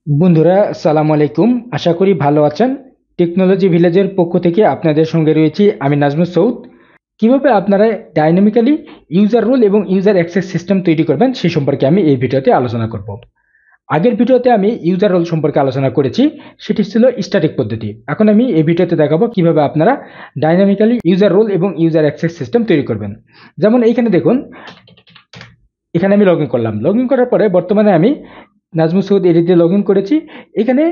বন্ধুরা, আসসালামু আলাইকুম। আশা করি ভালো আছেন। টেকনোলজি ভিলেজের পক্ষ থেকে আপনাদের সঙ্গে রয়েছি আমি নাজমুল সৌদ। কিভাবে আপনারা ডাইনামিক্যালি ইউজার রোল এবং ইউজার অ্যাক্সেস সিস্টেম তৈরি করবেন সে সম্পর্কে আমি এই ভিডিওতে আলোচনা করব। আগের ভিডিওতে আমি ইউজার রোল সম্পর্কে আলোচনা করেছি, সেটি ছিল স্ট্যাটিক পদ্ধতি। এখন আমি এই ভিডিওতে দেখাবো কিভাবে আপনারা ডাইনামিক্যালি ইউজার রোল এবং ইউজার অ্যাক্সেস সিস্টেম তৈরি করবেন। যেমন এইখানে দেখুন, এখানে আমি লগ ইন করলাম। লগ ইন করার পরে বর্তমানে আমি নাজমুল সৌদ এডিতে লগ ইন করেছি। এখানে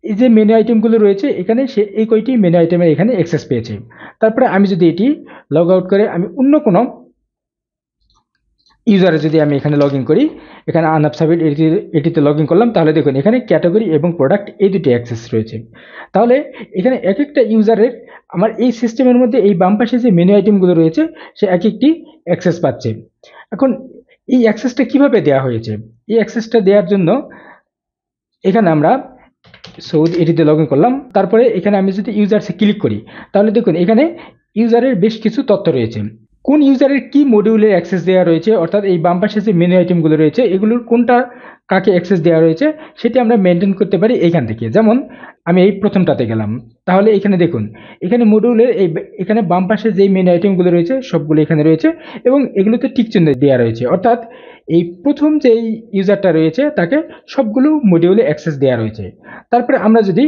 এই যে মেনু আইটেমগুলো রয়েছে, এখানে সে এই কয়টি মেনু আইটেমের এখানে অ্যাক্সেস পেয়েছে। তারপরে আমি যদি এটি লগ আউট করে আমি অন্য কোনো ইউজারে যদি আমি এখানে লগ ইন করি, এখানে আনআপ সাবমিট এটিতে লগ ইন করলাম, তাহলে দেখুন এখানে ক্যাটাগরি এবং প্রোডাক্ট এই দুটি অ্যাক্সেস রয়েছে। তাহলে এখানে এক একটা ইউজারের আমার এই সিস্টেমের মধ্যে এই বাম পাশে যে মেনু আইটেমগুলো রয়েছে সে এক একটি অ্যাক্সেস পাচ্ছে। এখন এই অ্যাক্সেসটা কিভাবে দেওয়া হয়েছে? এই অ্যাক্সেসটা দেওয়ার জন্য এখানে আমরা সৌদ এটিতে লগ ইন করলাম। তারপরে এখানে আমি যদি ইউজার্সে ক্লিক করি, তাহলে দেখুন এখানে ইউজারের বেশ কিছু তথ্য রয়েছে। কোন ইউজারের কি মডিউলের অ্যাক্সেস দেওয়া রয়েছে, অর্থাৎ এই বাম পাশে যে মেনু আইটেমগুলো রয়েছে এগুলোর কোনটা কাকে অ্যাক্সেস দেওয়া রয়েছে সেটি আমরা মেনটেন করতে পারি এইখান থেকে। যেমন আমি এই প্রথমটাতে গেলাম, তাহলে এখানে দেখুন এখানে মডিউলের এখানে বাম পাশে যেই মেনু আইটেমগুলো রয়েছে সবগুলো এখানে রয়েছে এবং এগুলোতে টিক চিহ্ন দেওয়া রয়েছে, অর্থাৎ এই প্রথম যেই ইউজারটা রয়েছে তাকে সবগুলো মডিউলে অ্যাক্সেস দেওয়া রয়েছে। তারপরে আমরা যদি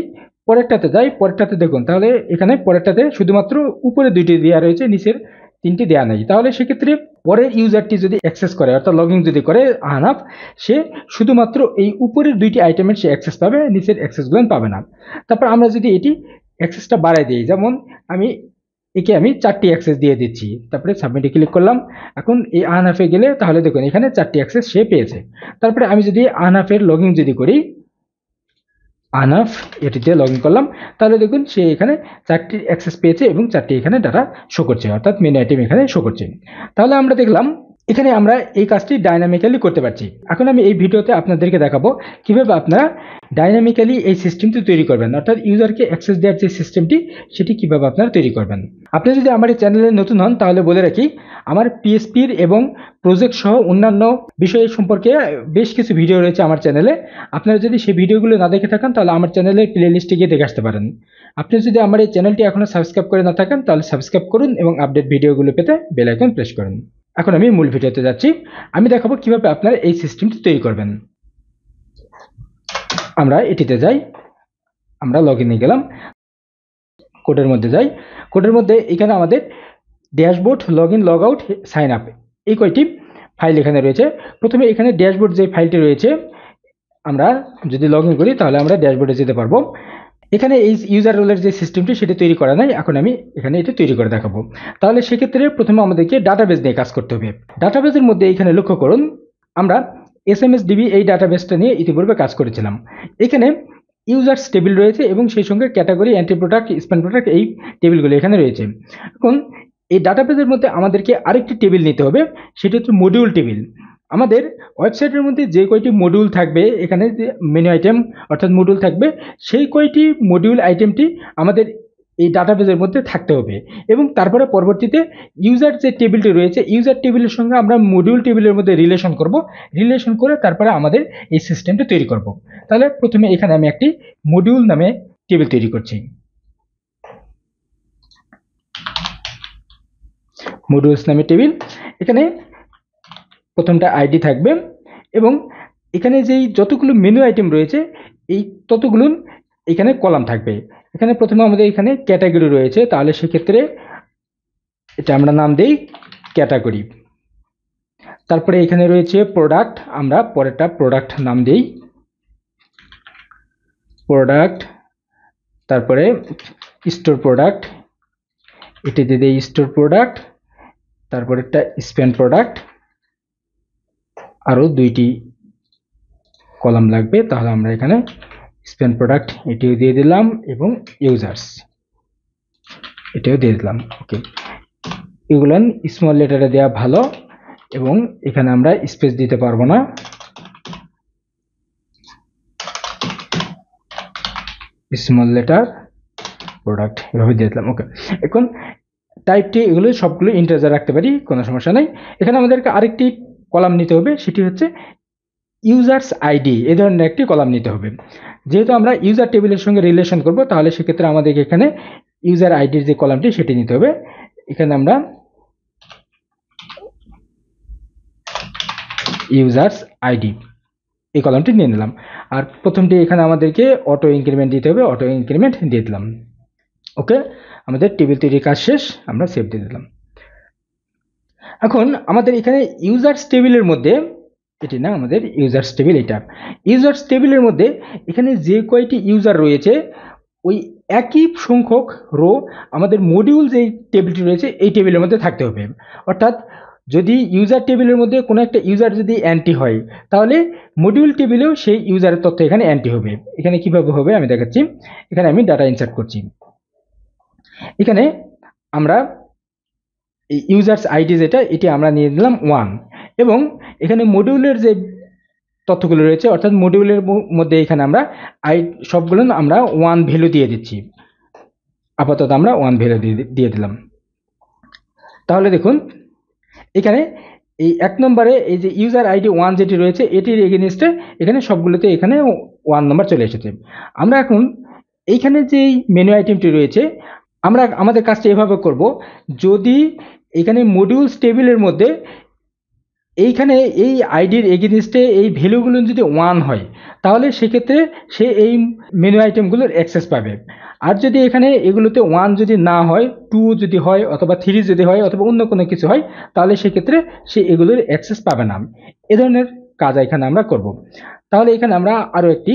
পরেরটাতে যাই, পরেরটাতে দেখুন তাহলে এখানে পরেরটাতে শুধুমাত্র উপরে দুইটি দেওয়া রয়েছে, নিচের তিনটি দেওয়া নেই। তাহলে সেক্ষেত্রে পরের ইউজারটি যদি অ্যাক্সেস করে, অর্থাৎ লগ ইন যদি করে আহনাফ, সে শুধুমাত্র এই উপরের দুইটি আইটেমের সে অ্যাক্সেস পাবে, নিচের অ্যাক্সেসগুলো পাবে না। তারপর আমরা যদি এটি অ্যাক্সেসটা বাড়াই দিই, যেমন আমি চারটি অ্যাক্সেস দিয়ে দিচ্ছি, তারপরে সাবমিটে ক্লিক করলাম। এখন এই আহনাফে গেলে তাহলে দেখুন এখানে চারটি অ্যাক্সেস সে পেয়েছে। তারপরে আমি যদি আহনাফের লগ ইন যদি করি, আনাফ এটিতে লগ ইন করলাম, তাহলে দেখুন সে এখানে চারটি অ্যাক্সেস পেয়েছে এবং চারটি এখানে ডাটা শো করছে, অর্থাৎ মেনু আইটেম এখানে শো করছে। তাহলে আমরা দেখলাম এখানে আমরা এই কাজটি ডাইনামিক্যালি করতে পারছি। এখন আমি এই ভিডিওতে আপনাদেরকে দেখাবো কিভাবে আপনারা ডাইনামিক্যালি এই সিস্টেমটি তৈরি করবেন, অর্থাৎ ইউজারকে অ্যাক্সেস দেওয়ার যে সিস্টেমটি সেটি কিভাবে আপনারা তৈরি করবেন। আপনি যদি আমার এই চ্যানেলে নতুন হন তাহলে বলে রাখি, আমার পিএসপির এবং প্রজেক্ট সহ অন্যান্য বিষয় সম্পর্কে বেশ কিছু ভিডিও রয়েছে আমার চ্যানেলে। আপনারা যদি সেই ভিডিওগুলো না দেখে থাকেন তাহলে আমার চ্যানেলের প্লে লিস্টে গিয়ে দেখে আসতে পারেন। আপনি যদি আমার এই চ্যানেলটি এখনও সাবস্ক্রাইব করে না থাকেন তাহলে সাবস্ক্রাইব করুন এবং আপডেট ভিডিওগুলো পেতে বেল আইকন প্রেস করুন। এখন আমি মূল ভিডিওতে যাচ্ছি। আমি দেখাবো কিভাবে আপনারা এই সিস্টেমটি তৈরি করবেন। আমরা এটিতে যাই, আমরা লগ ইনে গেলাম, কোডের মধ্যে যাই। কোডের মধ্যে এখানে আমাদের dashboard, log in, log out, sign up এই কয়টি ফাইল এখানে রয়েছে। প্রথমে এখানে ড্যাশবোর্ড যে ফাইলটি রয়েছে, আমরা যদি লগ ইন করি তাহলে আমরা ড্যাশবোর্ডে যেতে পারবো। এখানে এই ইউজার রোলের যে সিস্টেমটি সেটি তৈরি করা নাই, এখন আমি এখানে এটি তৈরি করে দেখাবো। তাহলে সেক্ষেত্রে প্রথমে আমাদেরকে ডাটাবেস নিয়ে কাজ করতে হবে। ডাটাবেসের মধ্যে এখানে লক্ষ্য করুন, আমরা এসএমএসডিবি এই ডাটাবেসটা নিয়ে ইতিপূর্বে কাজ করেছিলাম। এখানে ইউজার্স টেবিল রয়েছে এবং সেই সঙ্গে category, entry product, span product এই টেবিলগুলো এখানে রয়েছে। এখন এই ডাটাবেসের মধ্যে আমাদেরকে আরেকটি টেবিল নিতে হবে, সেটি হচ্ছে মডিউল টেবিল। আমাদের ওয়েবসাইটের মধ্যে যে কয়টি মডিউল থাকবে, এখানে যে মেনু আইটেম অর্থাৎ মডিউল থাকবে, সেই কয়টি মডিউল আইটেমটি আমাদের এই ডাটাবেসের মধ্যে থাকতে হবে এবং তারপরে পরবর্তীতে ইউজার যে টেবিলটি রয়েছে ইউজার টেবিলের সঙ্গে আমরা মডিউল টেবিলের মধ্যে রিলেশন করব, রিলেশন করে তারপরে আমাদের এই সিস্টেমটা তৈরি করব। তাহলে প্রথমে এখানে আমি একটি মডিউল নামে টেবিল তৈরি করছি। মডিউলস নামে টেবিল, এখানে প্রথমটা আইডি থাকবে এবং এখানে যেই যতগুলো মেনু আইটেম রয়েছে এই ততগুলো এখানে কলাম থাকবে। এখানে প্রথমে আমাদের এখানে ক্যাটাগরি রয়েছে, তাহলে সেক্ষেত্রে এটা আমরা নাম দেই ক্যাটাগরি। তারপরে এখানে রয়েছে প্রোডাক্ট, আমরা পরেরটা প্রোডাক্ট নাম দেই প্রোডাক্ট। তারপরে স্টোর প্রোডাক্ট, এটিতে দেই স্টোর প্রোডাক্ট। তারপরেরটা স্প্যান প্রোডাক্ট, আরও দুইটি কলাম লাগবে, তাহলে আমরা এখানে স্প্যান প্রোডাক্ট এটিও দিয়ে দিলাম এবং ইউজার্স এটিও দিয়ে দিলাম। ওকে, এগুলো স্মল লেটারে দেওয়া ভালো এবং এখানে আমরা স্পেস দিতে পারবো না। স্মল লেটার প্রোডাক্ট এভাবে দিয়ে দিলাম। ওকে, এখন টাইপটি এগুলো সবগুলো ইন্টিজার রাখতে পারি, কোনো সমস্যা নাই। এখানে আমাদেরকে আরেকটি কলাম নিতে হবে, সেটি হচ্ছে ইউজার্স আইডি এই ধরনের একটি কলাম নিতে হবে। যেহেতু আমরা ইউজার টেবিলের সঙ্গে রিলেশন করব, তাহলে সেক্ষেত্রে আমাদেরকে এখানে ইউজার আইডির যে কলামটি সেটি নিতে হবে। এখানে আমরা ইউজার্স আইডি এই কলামটি নিয়ে নিলাম। আর প্রথমটি এখানে আমাদেরকে অটো ইনক্রিমেন্ট দিতে হবে, অটো ইনক্রিমেন্ট দিয়ে দিলাম। ওকে, আমাদের টেবিল তৈরির কাজ শেষ, আমরা সেভ দিয়ে দিলাম। এখন আমাদের এখানে ইউজার্স টেবিলের মধ্যে, এটি না আমাদের ইউজার্স টেবিল, এটা ইউজার্স টেবিলের মধ্যে এখানে যে কয়টি ইউজার রয়েছে ওই একই সংখ্যক রো আমাদের মডিউল যে টেবিলটি রয়েছে এই টেবিলের মধ্যে থাকতে হবে। অর্থাৎ যদি ইউজার টেবিলের মধ্যে কোনো একটা ইউজার যদি অ্যান্টি হয়, তাহলে মডিউল টেবিলেও সেই ইউজারের তথ্য এখানে অ্যান্টি হবে। এখানে কিভাবে হবে আমি দেখাচ্ছি। এখানে আমি ডাটা ইনসার্ট করছি। এখানে আমরা ইউজার্স আইডি যেটা, এটি আমরা নিয়ে নিলাম 1, এবং এখানে মডিউলের যে তথ্যগুলো রয়েছে অর্থাৎ মডিউলের মধ্যে এখানে আমরা সবগুলো আমরা 1 ভ্যালু দিয়ে দিচ্ছি। আপাতত আমরা 1 ভ্যালু দিয়ে দিলাম। তাহলে দেখুন এখানে এই 1 নম্বরে এই যে ইউজার আইডি 1 যেটি রয়েছে এটির এগেইনস্টে এখানে সবগুলোতে এখানে 1 নম্বর চলে এসেছে। আমরা এখন এইখানে যে মেনু আইটেমটি রয়েছে আমরা আমাদের কাজটা এভাবে করব, যদি এখানে মডিউলস টেবিলের মধ্যে এইখানে এই আইডির এগেইনস্টে এই ভ্যালুগুলো যদি 1 হয়, তাহলে সেক্ষেত্রে সে এই মেনু আইটেমগুলোর অ্যাক্সেস পাবে। আর যদি এখানে এগুলোতে 1 যদি না হয়, 2 যদি হয়, অথবা 3 যদি হয়, অথবা অন্য কোনো কিছু হয়, তাহলে সেক্ষেত্রে সে এগুলোর অ্যাক্সেস পাবে না। এ ধরনের কাজ এখানে আমরা করব। তাহলে এখানে আমরা আরও একটি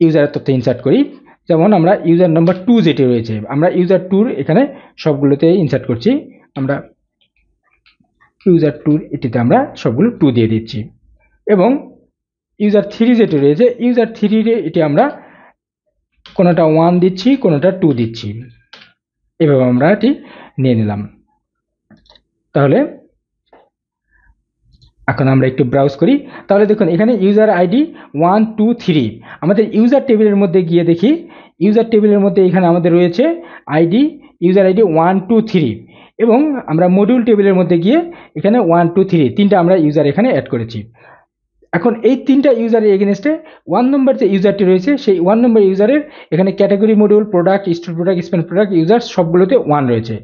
ইউজারের তথ্য ইনসার্ট করি। যেমন আমরা ইউজার নাম্বার 2 যেটি রয়েছে, আমরা ইউজার 2 এখানে সবগুলোতে ইনসার্ট করছি। আমরা ইউজার 2 এটিতে আমরা সবগুলো 2 দিয়ে দিচ্ছি, এবং ইউজার 3 যেটি রয়েছে ইউজার 3 এটি আমরা কোনোটা 1 দিচ্ছি, কোনোটা 2 দিচ্ছি। এভাবে আমরা এটি নিয়ে নিলাম। তাহলে এখন আমরা একটু ব্রাউজ করি। তাহলে দেখুন এখানে ইউজার আইডি 1 2 3, আমাদের ইউজার টেবিলের মধ্যে গিয়ে দেখি ইউজার টেবিলের মধ্যে এখানে আমাদের রয়েছে আইডি ইউজার আইডি 1 2 3, এবং আমরা মডিউল টেবিলের মধ্যে গিয়ে এখানে 1 2 3 তিনটা আমরা ইউজার এখানে অ্যাড করেছি। এখন এই তিনটা ইউজারের এগেইনস্টে 1 নম্বর যে ইউজারটি রয়েছে সেই 1 নম্বর ইউজারের এখানে category module product store product spend product user সবগুলোতে 1 রয়েছে।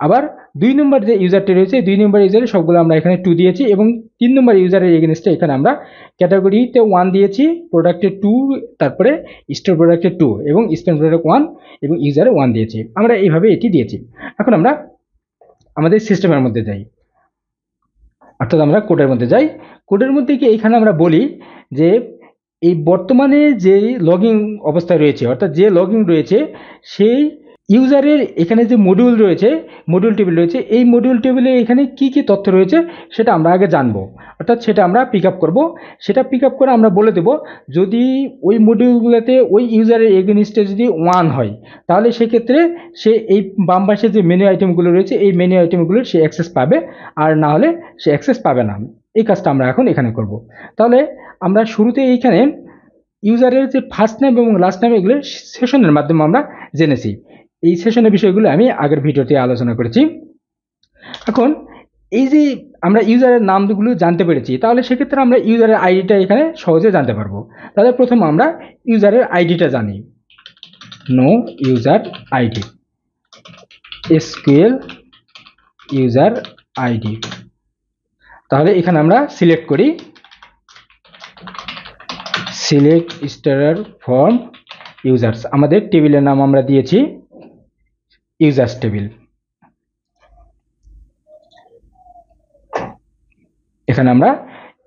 আবার 2 নম্বর যে ইউজারটি রয়েছে 2 নম্বর ইউজারের সবগুলো আমরা এখানে 2 দিয়েছি, এবং 3 নম্বর ইউজারের এগেইনস্টে এখানে আমরা ক্যাটাগরিতে 1 দিয়েছি, প্রোডাক্টে 2, তারপরে স্টোর প্রোডাক্টে 2, এবং স্পেন্ড প্রোডাক্ট 1 এবং ইউজারে 1 দিয়েছি। আমরা এইভাবে এটি দিয়েছি। এখন আমরা আমাদের সিস্টেমের মধ্যে যাই, অর্থাৎ আমরা কোডের মধ্যে যাই। কোডের মধ্যে গিয়ে এখানে আমরা বলি যে এই বর্তমানে যে লগইন অবস্থায় রয়েছে, অর্থাৎ যে লগইন রয়েছে সেই ইউজারের এখানে যে মডিউল রয়েছে, মডিউল টেবিল রয়েছে, এই মডিউল টেবিলে এখানে কি কি তথ্য রয়েছে সেটা আমরা আগে জানবো। অর্থাৎ সেটা আমরা পিক আপ করবো। সেটা পিক আপ করে আমরা বলে দেবো যদি ওই মডিউলগুলোতে ওই ইউজারের এগেইনস্টে যদি 1 হয়, তাহলে সেক্ষেত্রে সে এই বাম পাশে যে মেনু আইটেমগুলো রয়েছে এই মেনু আইটেমগুলোর সে অ্যাক্সেস পাবে, আর না হলে সে অ্যাক্সেস পাবে না। এই কাজটা আমরা এখন এখানে করব। তাহলে আমরা শুরুতে এইখানে ইউজারের যে ফার্স্ট নেম এবং লাস্ট নেম এগুলো সেশনের মাধ্যমে আমরা জেনেছি। এই সেশনের বিষয়গুলো আমি আগের ভিডিওতে আলোচনা করেছি। এখন এই যে আমরা ইউজারের নামগুলো জানতে পেরেছি, তাহলে সেক্ষেত্রে আমরা ইউজারের আইডিটা এখানে সহজে জানতে পারবো। তাহলে প্রথম আমরা ইউজারের আইডিটা জানি। No user ID, SQL user ID. তাহলে এখানে আমরা সিলেক্ট করি সিলেক্ট স্টার ফ্রম ইউজার্স। আমাদের টেবিলের নাম আমরা দিয়েছি ইউজার্স টেবিল। এখানে আমরা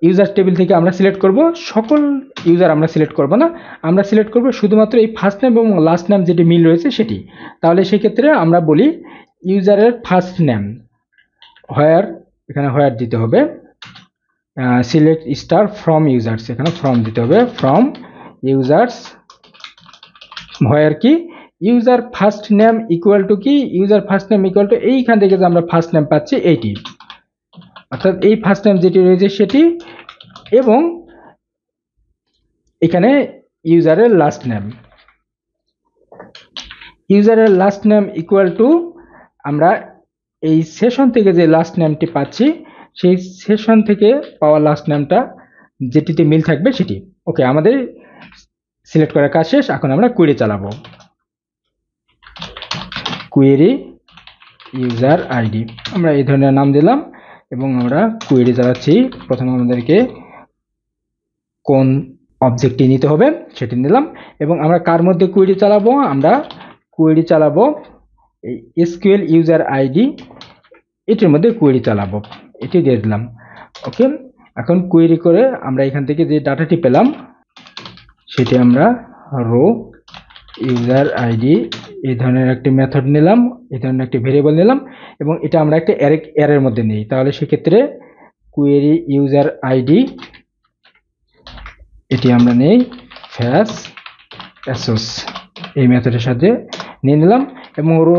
ইউজার টেবিল থেকে আমরা সিলেক্ট করব, সকল ইউজার আমরা সিলেক্ট করব না, আমরা সিলেক্ট করব শুধুমাত্র এই ফার্স্ট নেম এবং লাস্ট নেম যেটি মিল রয়েছে সেটি। তাহলে সেক্ষেত্রে আমরা বলি ইউজারের ফার্স্ট নেম হোয়ার, এখানে হোয়ার দিতে হবে, সিলেক্ট স্টার ফ্রম ইউজার্স, এখানে ফ্রম দিতে হবে, ফ্রম ইউজার্স, হোয়ার কি user first name equal to কি, user first name equal to এইখান থেকে যে আমরা ফার্স্ট নেম পাচ্ছি এইটি, অর্থাৎ এই ফার্স্ট নেম যেটি রয়েছে সেটি, এবং এখানে ইউজারের লাস্ট নেম, ইউজারের লাস্ট নেম ইকুয়াল টু আমরা এই সেশন থেকে যে লাস্ট নেমটি পাচ্ছি সেই সেশন থেকে পাওয়া লাস্ট নেমটা যেটিতে মিল থাকবে সেটি। ওকে, আমাদের সিলেক্ট করার কাজ শেষ। এখন আমরা কোয়েরি চালাবো। কোয়েরি ইউজার আইডি, আমরা এই ধরনের নাম দিলাম এবং আমরা কোয়েরি চালাচ্ছি। প্রথমে আমাদেরকে কোন অবজেক্টটি নিতে হবে সেটি নিলাম এবং আমরা কার মধ্যে কোয়েরি চালাবো, আমরা কোয়েরি চালাবো এই এসকিউএল ইউজার আইডি, এটির মধ্যে কোয়েরি চালাবো, এটি দিয়ে দিলাম। ওকে, এখন কোয়েরি করে আমরা এখান থেকে যে ডাটাটি পেলাম সেটি আমরা রো ইউজার আইডি এই ধরনের একটি মেথড নিলাম, এই ধরনের একটি ভেরিয়েবল নিলাম এবং এটা আমরা একটা অ্যারের মধ্যে নিই। তাহলে সেক্ষেত্রে কোয়েরি ইউজার আইডি এটি আমরা নেই ফ্যাস অ্যাসোস এই মেথডের সাথে নিয়ে নিলাম এবং রো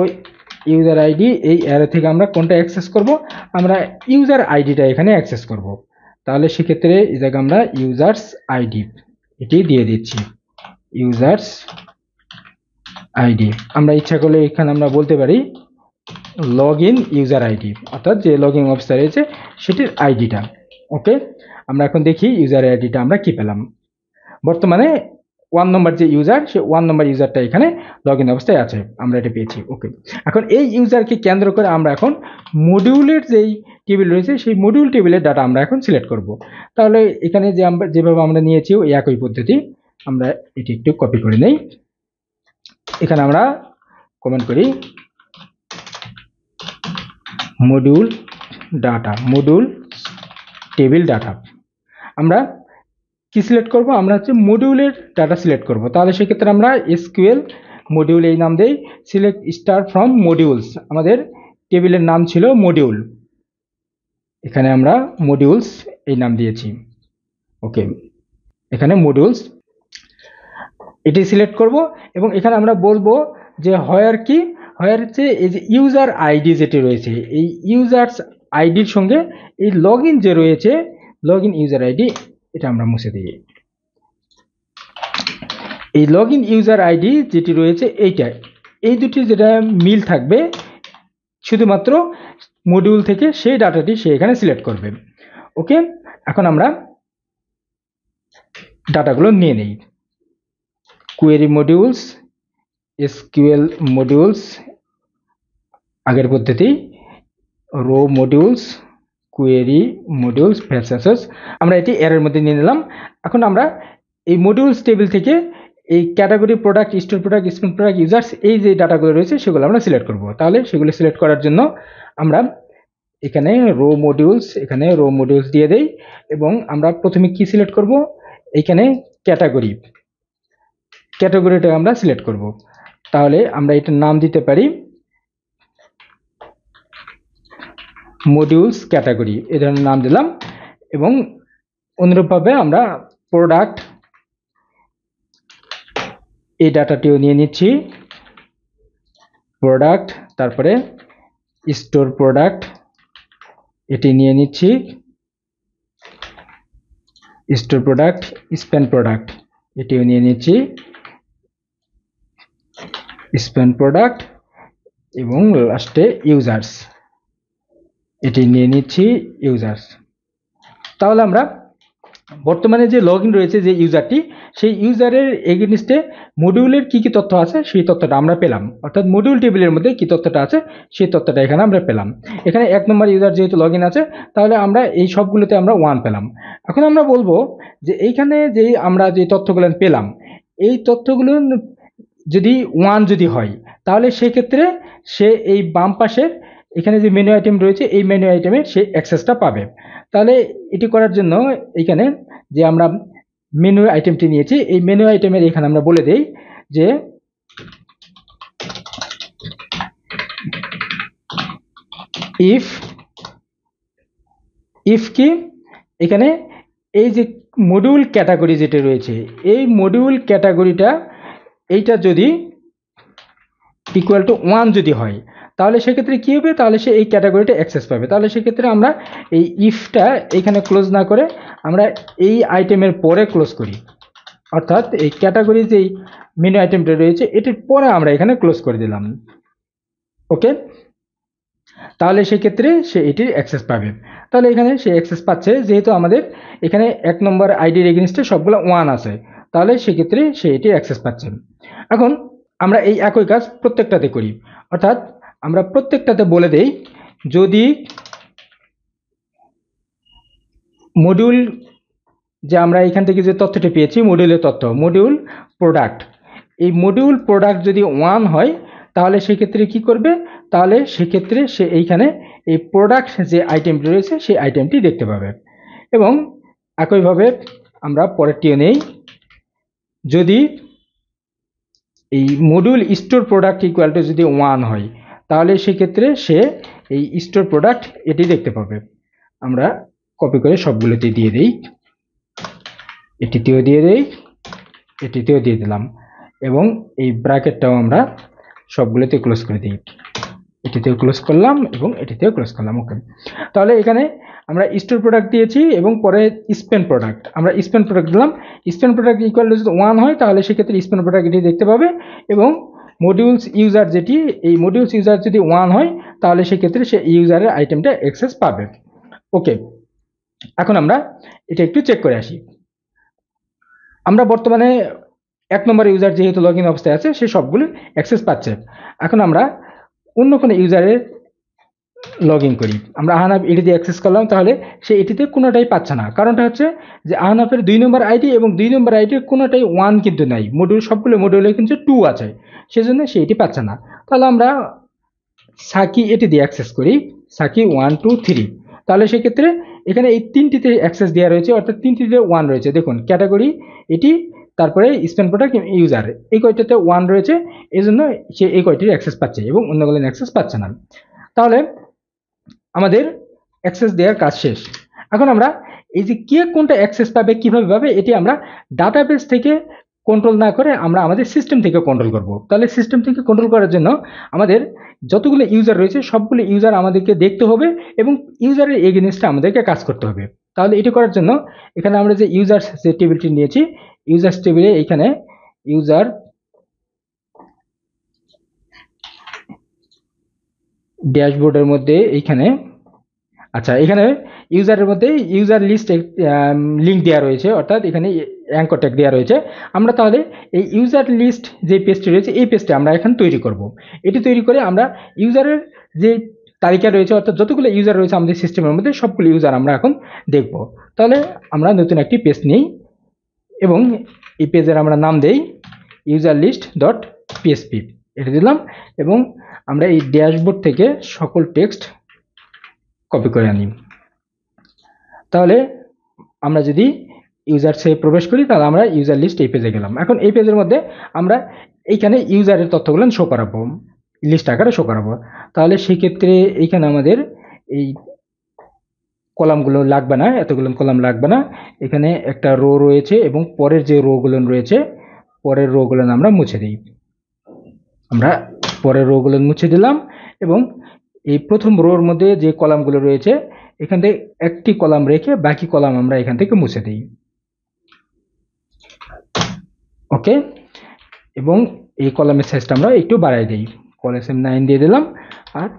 ইউজার আইডি এই অ্যারে থেকে আমরা কোনটা অ্যাক্সেস করব, আমরা ইউজার আইডিটা এখানে অ্যাক্সেস করব। তাহলে সেক্ষেত্রে এই জায়গায় আমরা ইউজার্স আইডি এটি দিয়ে দিচ্ছি, ইউজার্স আইডি। আমরা ইচ্ছা করলে এখানে আমরা বলতে পারি লগ ইন ইউজার আইডি, অর্থাৎ যে লগ ইন অবস্থা রয়েছে সেটির আইডিটা। ওকে, আমরা এখন দেখি ইউজার আইডিটা আমরা কি পেলাম। বর্তমানে 1 নম্বর যে ইউজার, সে 1 নম্বর ইউজারটা এখানে লগ ইন অবস্থায় আছে, আমরা এটা পেয়েছি। ওকে, এখন এই ইউজারকে কেন্দ্র করে আমরা এখন মডিউলের যেই টেবিল রয়েছে সেই মডিউল টেবিলের ডাটা আমরা এখন সিলেক্ট করব। তাহলে এখানে যে আমরা যেভাবে আমরা নিয়েছি ওই একই পদ্ধতি, আমরা এটি একটু কপি করে নেই। এখানে আমরা কমেন্ট করি module data, module table data. আমরা কি সিলেক্ট করব, আমরা হচ্ছে মডিউলের ডাটা সিলেক্ট করব। তাহলে সেক্ষেত্রে আমরা এসকিউএল মডিউল এই নাম দেই, সিলেক্ট স্টার ফ্রম মডিউলস, আমাদের টেবিলের নাম ছিল মডিউল, এখানে আমরা মডিউলস এই নাম দিয়েছি। ওকে, এখানে মডিউলস এটি সিলেক্ট করব এবং এখানে আমরা বলবো যে হোয়ার কি, হোয়ার হচ্ছে এই যে ইউজার আইডি যেটি রয়েছে, এই ইউজার্স আইডির সঙ্গে এই লগ ইন যে রয়েছে লগ ইন ইউজার আইডি, এটা আমরা মুছে দিই। এই লগ ইন ইউজার আইডি যেটি রয়েছে এইটা, এই দুটি যেটা মিল থাকবে শুধুমাত্র মডিউল থেকে সেই ডাটাটি সে এখানে সিলেক্ট করবে। ওকে, এখন আমরা ডাটাগুলো নিয়ে নেই। কোয়েরি মডিউলস, এসকিউএল মডিউলস আগের পদ্ধতি, রো মডিউলস, কোয়েরি মডিউলস, ফ্যাস অ্যাসোস, আমরা এটি এর মধ্যে নিয়ে নিলাম। এখন আমরা এই মডিউলস টেবিল থেকে এই category, product, store product, spend product, users এই যে ডাটাগুলো রয়েছে সেগুলো আমরা সিলেক্ট করব। তাহলে সেগুলো সিলেক্ট করার জন্য আমরা এখানে রো মডিউলস, এখানে রো মডিউলস দিয়ে দেই এবং আমরা প্রথমে কি সিলেক্ট করব, এখানে ক্যাটাগরি, ক্যাটাগরিটা আমরা সিলেক্ট করব। তাহলে আমরা এটার নাম দিতে পারি মডিউলস ক্যাটাগরি, এই ধরনের নাম দিলাম এবং অনুরূপভাবে আমরা প্রোডাক্ট এই ডাটাটিও নিয়ে নিচ্ছি, প্রোডাক্ট, তারপরে স্টোর প্রোডাক্ট এটি নিয়ে নিচ্ছি, স্টোর প্রোডাক্ট, স্পেন্ড প্রোডাক্ট এটিও নিয়ে নিচ্ছি, স্পেন্ড প্রোডাক্ট এবং লাস্টে ইউজার্স এটি নিয়ে নিচ্ছি, ইউজার্স। তাহলে আমরা বর্তমানে যে লগ ইন রয়েছে যে ইউজারটি, সেই ইউজারের এগেইনস্টে মডিউলের কি কি তথ্য আছে সেই তথ্যটা আমরা পেলাম, অর্থাৎ মডিউল টেবিলের মধ্যে কি তথ্যটা আছে সেই তথ্যটা এখানে আমরা পেলাম। এখানে 1 নম্বর ইউজার যেহেতু লগ ইন আছে তাহলে আমরা এই সবগুলোতে আমরা 1 পেলাম। এখন আমরা বলবো যে এইখানে যে আমরা যে তথ্যগুলো পেলাম এই তথ্যগুলো যদি 1 যদি হয় তাহলে সেক্ষেত্রে সে এই বাম পাশের এখানে যে মেনু আইটেম রয়েছে এই মেনু আইটেমের সে অ্যাক্সেসটা পাবে। তাহলে এটি করার জন্য এখানে যে আমরা মেনু আইটেমটি নিয়েছি এই মেনু আইটেমের এখানে আমরা বলে দেই যে ইফ কি, এখানে এই যে মডিউল ক্যাটাগরি যেটা রয়েছে এই মডিউল ক্যাটাগরিটা এইটা যদি ইকুয়াল টু 1 যদি হয় তাহলে সেক্ষেত্রে কী হবে, তাহলে সে এই ক্যাটাগরিটা অ্যাক্সেস পাবে। তাহলে সেক্ষেত্রে আমরা এই ইফটা এখানে ক্লোজ না করে আমরা এই আইটেমের পরে ক্লোজ করি, অর্থাৎ এই ক্যাটাগরি যেই মেনু আইটেমটা রয়েছে এটির পরে আমরা এখানে ক্লোজ করে দিলাম। ওকে, তাহলে সেক্ষেত্রে সে এটির অ্যাক্সেস পাবে। তাহলে এখানে সে অ্যাক্সেস পাচ্ছে, যেহেতু আমাদের এখানে 1 নম্বর আইডির এগেনস্টে সবগুলো 1 আছে, তাহলে সেক্ষেত্রে সে এটি অ্যাক্সেস পাচ্ছে। এখন আমরা এই একই কাজ প্রত্যেকটাতে করি, অর্থাৎ আমরা প্রত্যেকটাতে বলে দেই যদি মডিউল, যে আমরা এখান থেকে যে তথ্যটি পেয়েছি মডিউলের তথ্য, মডিউল প্রোডাক্ট, এই মডিউল প্রোডাক্ট যদি 1 হয় তাহলে সেক্ষেত্রে কি করবে, তাহলে সেক্ষেত্রে সে এইখানে এই প্রোডাক্ট যে আইটেমটি রয়েছে সেই আইটেমটি দেখতে পাবে। এবং একইভাবে আমরা পরেরটিও নেই, যদি এই module store product equal to যদি 1 হয় তাহলে সেক্ষেত্রে সে এই স্টোর প্রোডাক্ট এটি দেখতে পাবে। আমরা কপি করে সবগুলোতে দিয়ে দিই, এটিতেও দিয়ে দিই, এটিতেও দিয়ে দিলাম, এবং এই ব্র্যাকেটটাও আমরা সবগুলোতে ক্লোজ করে দিই, এটিতেও ক্লোজ করলাম এবং এটিতেও ক্লোজ করলাম। ওকে, তাহলে এখানে আমরা স্টোর প্রোডাক্ট দিয়েছি এবং পরে স্পেন প্রোডাক্ট, আমরা স্পেন প্রোডাক্ট দিলাম, স্পেন প্রোডাক্ট ইকুয়াল টু যদি 1 হয় তাহলে সেক্ষেত্রে স্পেন প্রোডাক্ট এটি দেখতে পাবে, এবং মডিউলস ইউজার যেটি, এই মডিউলস ইউজার যদি 1 হয় তাহলে সেক্ষেত্রে সে ইউজারের আইটেমটা অ্যাক্সেস পাবে। ওকে, এখন আমরা এটা একটু চেক করে আসি। আমরা বর্তমানে 1 নম্বর ইউজার যেহেতু লগ ইন অবস্থায় আছে সে সবগুলো অ্যাক্সেস পাচ্ছে। এখন আমরা অন্য কোনো ইউজারের লগ ইন করি, আমরা আহনাফ এটি দিয়ে অ্যাক্সেস করলাম, তাহলে সে এটিতে কোনোটাই পাচ্ছে না। কারণটা হচ্ছে যে আহনাফের 2 নম্বর আইডি এবং 2 নম্বর আইডির কোনোটাই 1 কিন্তু নাই, মডিউল সবগুলো মডিউলে কিন্তু 2 আছে, সেজন্য সে এটি পাচ্ছে না। তাহলে আমরা সাকি এটি দিয়ে অ্যাক্সেস করি, সাকি 1 2 3, তাহলে সেক্ষেত্রে এখানে এই 3টিতে অ্যাক্সেস দেওয়া রয়েছে, অর্থাৎ 3টিতে 1 রয়েছে। দেখুন ক্যাটাগরি এটি, তারপরে স্পেন প্রোডাক্ট ইউজার, এই কয়টাতে 1 রয়েছে, এই জন্য সে এই কয়টির অ্যাক্সেস পাচ্ছে এবং অন্যগুলো অ্যাক্সেস পাচ্ছে না। তাহলে আমাদের অ্যাক্সেস দেওয়ার কাজ শেষ। এখন আমরা এই যে কে কোনটা অ্যাক্সেস পাবে কিভাবে পাবে, এটি আমরা ডাটাবেস থেকে কন্ট্রোল না করে আমরা আমাদের সিস্টেম থেকে কন্ট্রোল করব। তাহলে সিস্টেম থেকে কন্ট্রোল করার জন্য আমাদের যতগুলো ইউজার রয়েছে সবগুলো ইউজার আমাদেরকে দেখতে হবে এবং ইউজারের এগেইনস্টে আমাদেরকে কাজ করতে হবে। তাহলে এটি করার জন্য এখানে আমরা যে ইউজার্স যে টেবিলটি নিয়েছি, ইউজার্স টেবিলে এখানে ইউজার ড্যাশবোর্ডের মধ্যে এইখানে, আচ্ছা এখানে ইউজারের মধ্যে ইউজার লিস্ট লিঙ্ক দেওয়া রয়েছে, অর্থাৎ এখানে অ্যাঙ্কর ট্যাগ দেওয়া রয়েছে। আমরা তাহলে এই ইউজার লিস্ট যে পেজটি রয়েছে এই পেজটা আমরা এখন তৈরি করব। এটি তৈরি করে আমরা ইউজারের যে তালিকা রয়েছে, অর্থাৎ যতগুলো ইউজার রয়েছে আমাদের সিস্টেমের মধ্যে সবগুলো ইউজার আমরা এখন দেখব। তাহলে আমরা নতুন একটি পেজ নিই এবং এই পেজের আমরা নাম দেই ইউজার লিস্ট ডট পিএসপি, এটা দিলাম, এবং আমরা এই ড্যাশবোর্ড থেকে সকল টেক্সট কপি করে আনি। তাহলে আমরা যদি ইউজারসে প্রবেশ করি তাহলে আমরা ইউজার লিস্ট এই পেজে গেলাম। এখন এই পেজের মধ্যে আমরা এইখানে ইউজারের তথ্যগুলো শো করাবো, লিস্ট আকারে শো করাবো। তাহলে সেক্ষেত্রে এইখানে আমাদের এই কলামগুলো লাগবে না, এতগুলো কলাম লাগবে না। এখানে একটা রো রয়েছে এবং পরের যে রোগুলো রয়েছে পরের রোগুলো আমরা মুছে দিই। আমরা পরের রোগুলো মুছে দিলাম এবং এই প্রথম রোর মধ্যে যে কলামগুলো রয়েছে এখান থেকে একটি কলাম রেখে বাকি কলাম আমরা এখান থেকে মুছে দিই। ওকে, এবং এই কলামের সাইজটা আমরা একটু বাড়াই দিই, কলাম 9 দিয়ে দিলাম। আর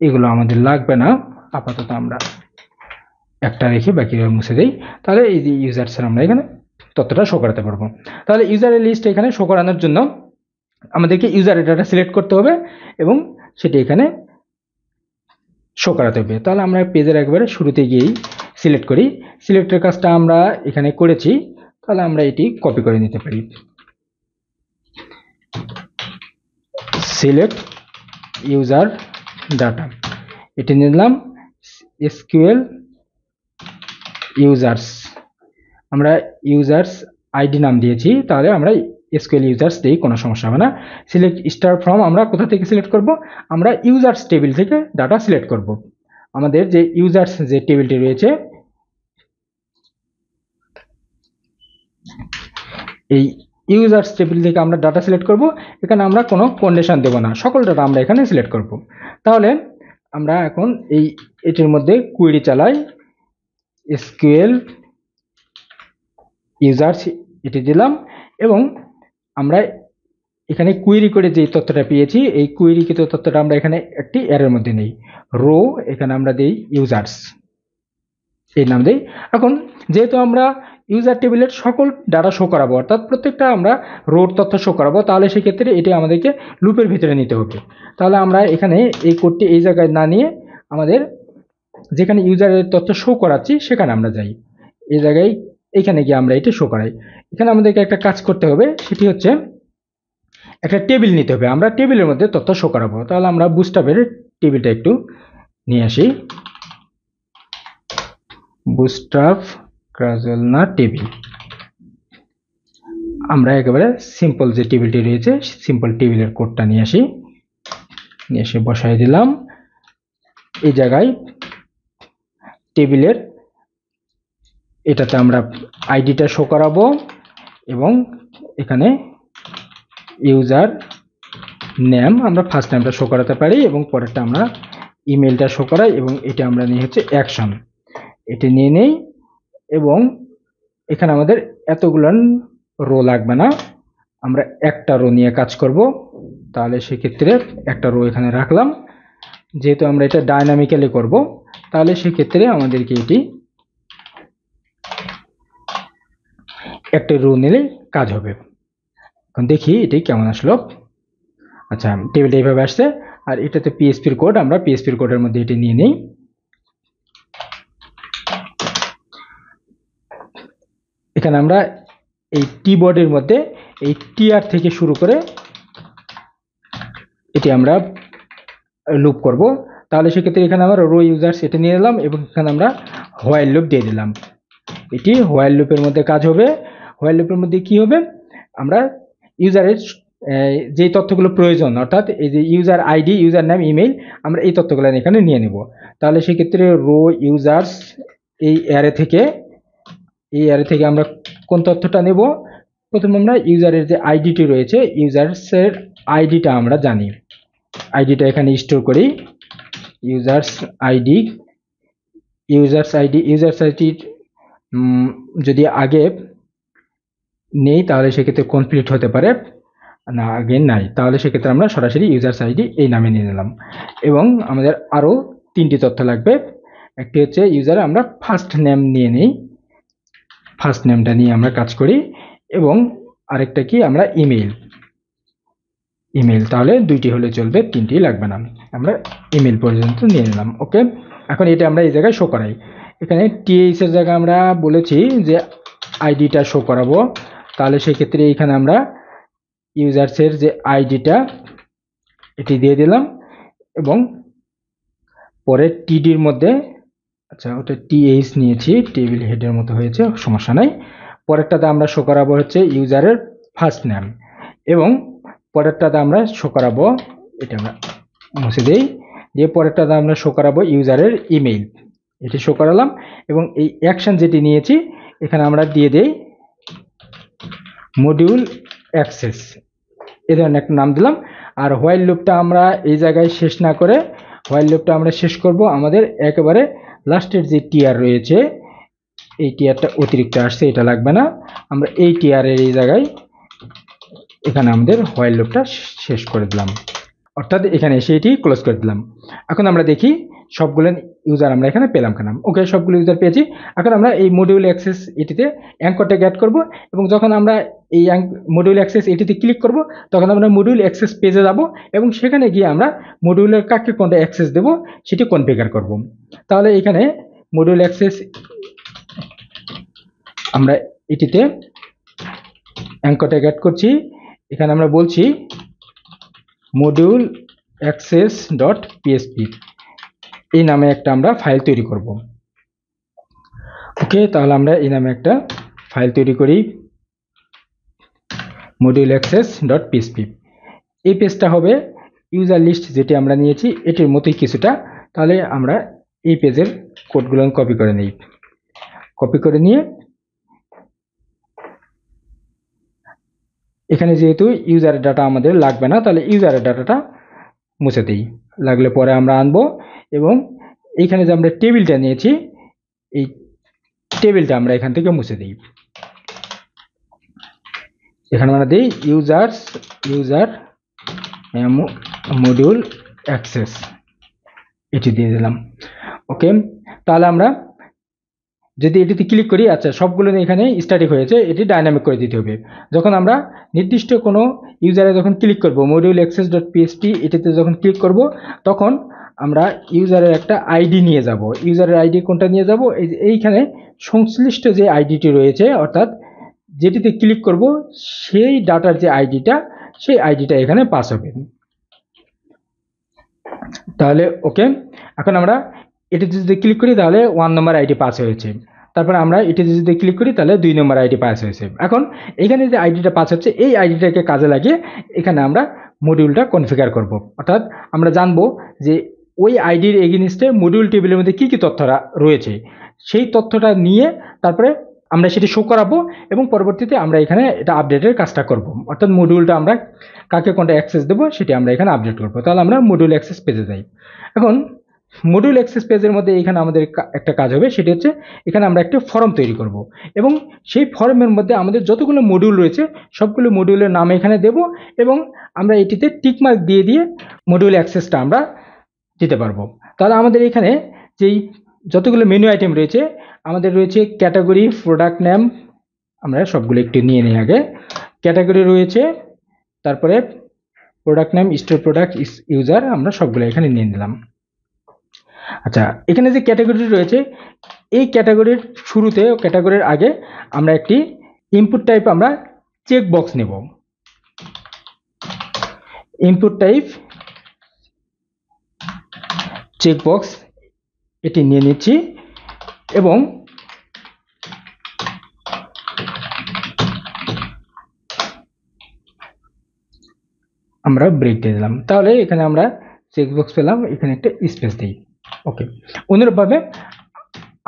এগুলো আমাদের লাগবে না, আপাতত আমরা একটা রেখে বাকি মুছে দিই। তাহলে এই যে ইউজার্সের আমরা এখানে তথ্যটা শো করাতে পারবো। তাহলে ইউজারের লিস্ট এখানে শো করানোর জন্য আমাদেরকে ইউজারের ডাটা সিলেক্ট করতে হবে এবং সেটি এখানে শো করাতে হবে। তাহলে আমরা পেজের একবারে শুরুতে গিয়েই সিলেক্ট করি, সিলেক্টের কাজটা আমরা এখানে করেছি, তাহলে আমরা এটি কপি করে নিতে পারি। সিলেক্ট ইউজার ডাটা, এটি নিলাম এসকিউএল ইউজার্স, আমরা ইউজার্স আইডি নাম দিয়েছি, তাহলে আমরা এসকিউএল ইউজার্স দিই, কোনো সমস্যা হবে না। সিলেক্ট স্টার ফ্রম, আমরা কোথা থেকে সিলেক্ট করব, আমরা ইউজার্স টেবিল থেকে ডাটা সিলেক্ট করব। আমাদের যে ইউজার্স যে টেবিলটি রয়েছে এই ইউজার্স টেবিল থেকে আমরা ডাটা সিলেক্ট করব। এখানে আমরা কোনো কন্ডিশন দেব না, সকল ডাটা আমরা এখানে সিলেক্ট করব। তাহলে আমরা এখন এটির মধ্যে কুয়েরি চালাই, এসকিউএল ইউজার্স এটি দিলাম এবং আমরা এখানে কুয়েরি করে যে তথ্যটা পেয়েছি এই কুয়েরিকৃত তথ্যটা আমরা এখানে একটি অ্যারের মধ্যে নেই, রো এখানে আমরা দিই ইউজার্স, এই নাম দেই। এখন যেহেতু আমরা ইউজার টেবিলের সকল ডাটা শো করাবো, অর্থাৎ প্রত্যেকটা আমরা রোর তথ্য শো করাবো, তাহলে সেক্ষেত্রে এটি আমাদেরকে লুপের ভিতরে নিতে হবে। তাহলে আমরা এখানে এই কোডটি এই জায়গায় না নিয়ে আমাদের যেখানে ইউজারের তথ্য শো করাচ্ছি সেখানে আমরা যাই। এই জায়গায় এখানে গিয়ে আমরা এটি শো করাই। এখানে আমাদেরকে একটা কাজ করতে হবে, সেটি হচ্ছে একটা টেবিল নিতে হবে। আমরা টেবিলের মধ্যে তথ্য শো করাবো। তাহলে আমরা বুস্ট্র্যাপের টেবিলটা একটু নিয়ে আসি। বুস্ট্র্যাপ ক্রাজলনা টেবিল, আমরা একেবারে সিম্পল যে টেবিলটি রয়েছে সিম্পল টেবিলের কোডটা নিয়ে আসি, নিয়ে এসে বসাই দিলাম। এই জায়গায় টেবিলের এটাতে আমরা আইডিটা শো করাবো এবং এখানে ইউজার নেম আমরা ফার্স্ট নেমটা শো করাতে পারি এবং পরেরটা আমরা ইমেলটা শো করাই এবং এটা আমরা নিয়ে হচ্ছে অ্যাকশন, এটি নিয়ে নেই। এবং এখানে আমাদের এতগুলো রো লাগবে না, আমরা একটা রো নিয়ে কাজ করব। তাহলে সেক্ষেত্রে একটা রো এখানে রাখলাম। যেহেতু আমরা এটা ডাইনামিক্যালি করব, তাহলে সেক্ষেত্রে আমাদেরকে এটি একটা রো নিলে কাজ হবে। এখন দেখি এটি কেমন আসলো। আচ্ছা, টেবিলটা এইভাবে আসছে। আর এটাতে পিএইচপির কোড, আমরা পিএইচপির কোডের মধ্যে এটি নিয়ে নিই। এখানে আমরা এই কিবোর্ডের মধ্যে এই টিআর থেকে শুরু করে এটি আমরা লুপ করব। তাহলে সেক্ষেত্রে এখানে আমরা রো ইউজার্স এটা নিয়ে নিলাম এবং এখানে আমরা হোয়াইল লুপ দিয়ে দিলাম। এটি হোয়াইল লুপের মধ্যে কাজ হবে। হোয়াইল লুপের মধ্যে কি হবে, আমরা ইউজারের যে তথ্যগুলো প্রয়োজন, অর্থাৎ এই যে user ID, user name, email, আমরা এই তথ্যগুলো এখানে নিয়ে নেব। তাহলে সেক্ষেত্রে রো ইউজার্স এই অ্যারে থেকে আমরা কোন তথ্যটা নেব, প্রথমে আমরা ইউজারের যে আইডিটি রয়েছে ইউজার্সের আইডিটা আমরা জানি, আইডিটা এখানে স্টোর করি। ইউজার্স আইডির যদি আগে নেই তাহলে সেক্ষেত্রে কমপ্লিট হতে পারে, না আগে নাই তাহলে সেক্ষেত্রে আমরা সরাসরি ইউজার্স আইডি এই নামে নিয়ে নিলাম। এবং আমাদের আরও তিনটি তথ্য লাগবে। একটি হচ্ছে ইউজার, আমরা ফার্স্ট নেম নিয়ে নিই, ফার্স্ট নেমটা নিয়ে আমরা কাজ করি। এবং আরেকটা কি, আমরা ইমেল, তাহলে দুইটি হলে চলবে, তিনটি লাগবে না, আমরা ইমেল পর্যন্ত নিয়ে নিলাম। ওকে, এখন এটা আমরা এই জায়গায় শো করাই। এখানে টিএইচ এর জায়গায় আমরা বলেছি যে আইডিটা শো করাবো, তাহলে সেক্ষেত্রে এখানে আমরা ইউজার্সের যে আইডিটা এটি দিয়ে দিলাম এবং পরে টিডির মধ্যে, আচ্ছা ওটা টিএইচ নিয়েছি, টেবিল হেডের মতো হয়েছে, সমস্যা নাই। পরেরটাতে আমরা শো করাবো হচ্ছে ইউজারের ফার্স্ট নেম এবং পরেরটাতে আমরা শো করাবো, এটা আমরা মুছে দেই, দিয়ে পরেরটাতে আমরা শো করাবো ইউজারের ইমেইল, এটি শো করালাম। এবং এই অ্যাকশন যেটি নিয়েছি এখানে আমরা দিয়ে দেই মডিউল অ্যাক্সেস, এই ধরনের একটা নাম দিলাম। আর হোয়াইল লুপটা আমরা এই জায়গায় শেষ না করে হোয়াইল লুপটা আমরা শেষ করব আমাদের একেবারে লাস্টের যে টিআর রয়েছে, এই টিআরটা অতিরিক্ত আসছে, এটা লাগবে না, আমরা এই টিআরের এই জায়গায় এখানে আমাদের হোয়াইল লুপটা শেষ করে দিলাম, অর্থাৎ এখানে এসে এটি ক্লোজ করে দিলাম। এখন আমরা দেখি সবগুলো ইউজার আমরা এখানে পেলাম কিনা। ওকে, সবগুলো ইউজার পেয়েছি। এখন আমরা এই মডিউল অ্যাক্সেস এটিতে অ্যাঙ্কর ট্যাগ অ্যাড করব এবং যখন আমরা এই মডিউল অ্যাক্সেস এটিতে ক্লিক করব তখন আমরা মডিউল অ্যাক্সেস পেজে যাব এবং সেখানে গিয়ে আমরা মডিউলের কাকে কোনটা অ্যাক্সেস দেব সেটি কনফিগার করব। তাহলে এখানে মডিউল অ্যাক্সেস আমরা এটিতে অ্যাঙ্কর ট্যাগ অ্যাড করছি। এখানে আমরা বলছি মডিউল অ্যাক্সেস ডট পিএসপি, এই নামে একটা আমরা ফাইল তৈরি করব। ওকে, তাহলে আমরা এই নামে একটা ফাইল তৈরি করি, মডিউল অ্যাক্সেস ডট পিএসপি। এই পেজটা হবে ইউজার লিস্ট যেটি আমরা নিয়েছি এটির মতোই কিছুটা। তাহলে আমরা এই পেজের কোডগুলো কপি করে নিই, কপি করে নিয়ে এখানে যেহেতু ইউজারের ডাটা আমাদের লাগবে না তাহলে ইউজারের ডাটাটা মুছে দিই, লাগলে পরে আমরা আনবো। এবং এইখানে যে আমরা টেবিলটা নিয়েছি এই টেবিলটা আমরা এখান থেকে মুছে দিই। এখানে আমরা দিই ইউজার মডিউল অ্যাক্সেস, এটি দিয়ে দিলাম। ওকে, তাহলে আমরা যদি এটিতে ক্লিক করি, আচ্ছা সবগুলো এখানে স্ট্যাটিক হয়েছে, এটি ডাইনামিক করে দিতে হবে। যখন আমরা নির্দিষ্ট কোনো ইউজারে যখন ক্লিক করব, মডিউল অ্যাক্সেস ডট পিএসপি এটিতে যখন ক্লিক করব, তখন আমরা ইউজারের একটা আইডি নিয়ে যাব। ইউজারের আইডি কোনটা নিয়ে যাব? এইখানে সংশ্লিষ্ট যে আইডিটি রয়েছে, অর্থাৎ যেটিতে ক্লিক করব সেই ডাটার যে আইডিটা, সেই আইডিটা এখানে পাস হবে। তাহলে ওকে, এখন আমরা এটিতে যদি ক্লিক করি তাহলে 1 নম্বর আইডি পাস হয়েছে। তারপরে আমরা এটিতে যদি ক্লিক করি তাহলে 2 নম্বর আইডি পাস হয়েছে। এখন এখানে যে আইডিটা পাস হচ্ছে, এই আইডিটাকে কাজে লাগিয়ে এখানে আমরা মডিউলটা কনফিগার করব। অর্থাৎ আমরা জানবো যে ওই আইডির এগেইনস্টে মডিউল টেবিলের মধ্যে কী কী তথ্যরা রয়েছে, সেই তথ্যটা নিয়ে তারপরে আমরা সেটি শো করাবো এবং পরবর্তীতে আমরা এখানে এটা আপডেটের কাজটা করব। অর্থাৎ মডিউলটা আমরা কাকে কোনটা অ্যাক্সেস দেবো সেটি আমরা এখানে আপডেট করব। তাহলে আমরা মডিউল অ্যাক্সেস পেজে যাই। এখন মডিউল অ্যাক্সেস পেজের মধ্যে এখানে আমাদের একটা কাজ হবে, সেটি হচ্ছে এখানে আমরা একটা ফর্ম তৈরি করব এবং সেই ফর্মের মধ্যে আমাদের যতগুলো মডিউল রয়েছে সবগুলো মডিউলের নাম এখানে দেব এবং আমরা এটিতে টিকমার্ক দিয়ে দিয়ে মডিউল অ্যাক্সেসটা আমরা দিতে পারবো। তাহলে আমাদের এখানে যেই যতগুলো মেনু আইটেম রয়েছে, আমাদের রয়েছে ক্যাটাগরি, প্রোডাক্ট নেম, আমরা সবগুলো একটু নিয়ে নিই আগে। ক্যাটাগরি রয়েছে, তারপরে product name, store product, user, আমরা সবগুলো এখানে নিয়ে নিলাম। আচ্ছা, এখানে যে ক্যাটাগরি রয়েছে, এই ক্যাটাগরির শুরুতে, ক্যাটাগরির আগে আমরা একটি ইনপুট টাইপ আমরা চেক বক্স নেব। ইনপুট টাইপ চেক বক্স এটি নিয়ে নিচ্ছি এবং আমরা ব্রেক দিয়ে দিলাম। তাহলে এখানে আমরা চেক বক্স পেলাম, এখানে একটা স্পেস দিই। ওকে, অনুরূপভাবে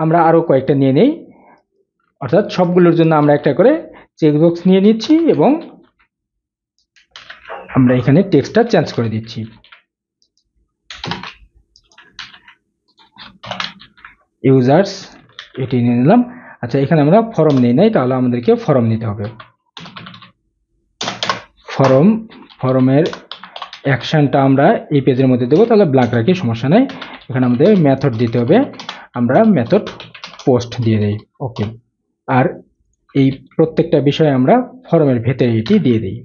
আমরা আরও কয়েকটা নিয়ে নেই, অর্থাৎ সবগুলোর জন্য আমরা একটা করে চেক বক্স নিয়ে নিচ্ছি এবং আমরা এখানে টেক্সটটা চেঞ্জ করে দিচ্ছি। ইউজার্স এটি নিয়ে নিলাম। আচ্ছা, এখানে আমরা ফর্ম নিই নাই, তাহলে আমাদেরকে ফর্ম নিতে হবে। ফর্মের অ্যাকশনটা আমরা এই পেজের মধ্যে দেবো, তাহলে ব্ল্যাঙ্ক রাখি, সমস্যা নাই। এখানে আমাদের মেথড দিতে হবে, আমরা মেথড পোস্ট দিয়ে দিই। ওকে, আর এই প্রত্যেকটা বিষয় আমরা ফর্মের ভেতরে এটি দিয়ে দিই।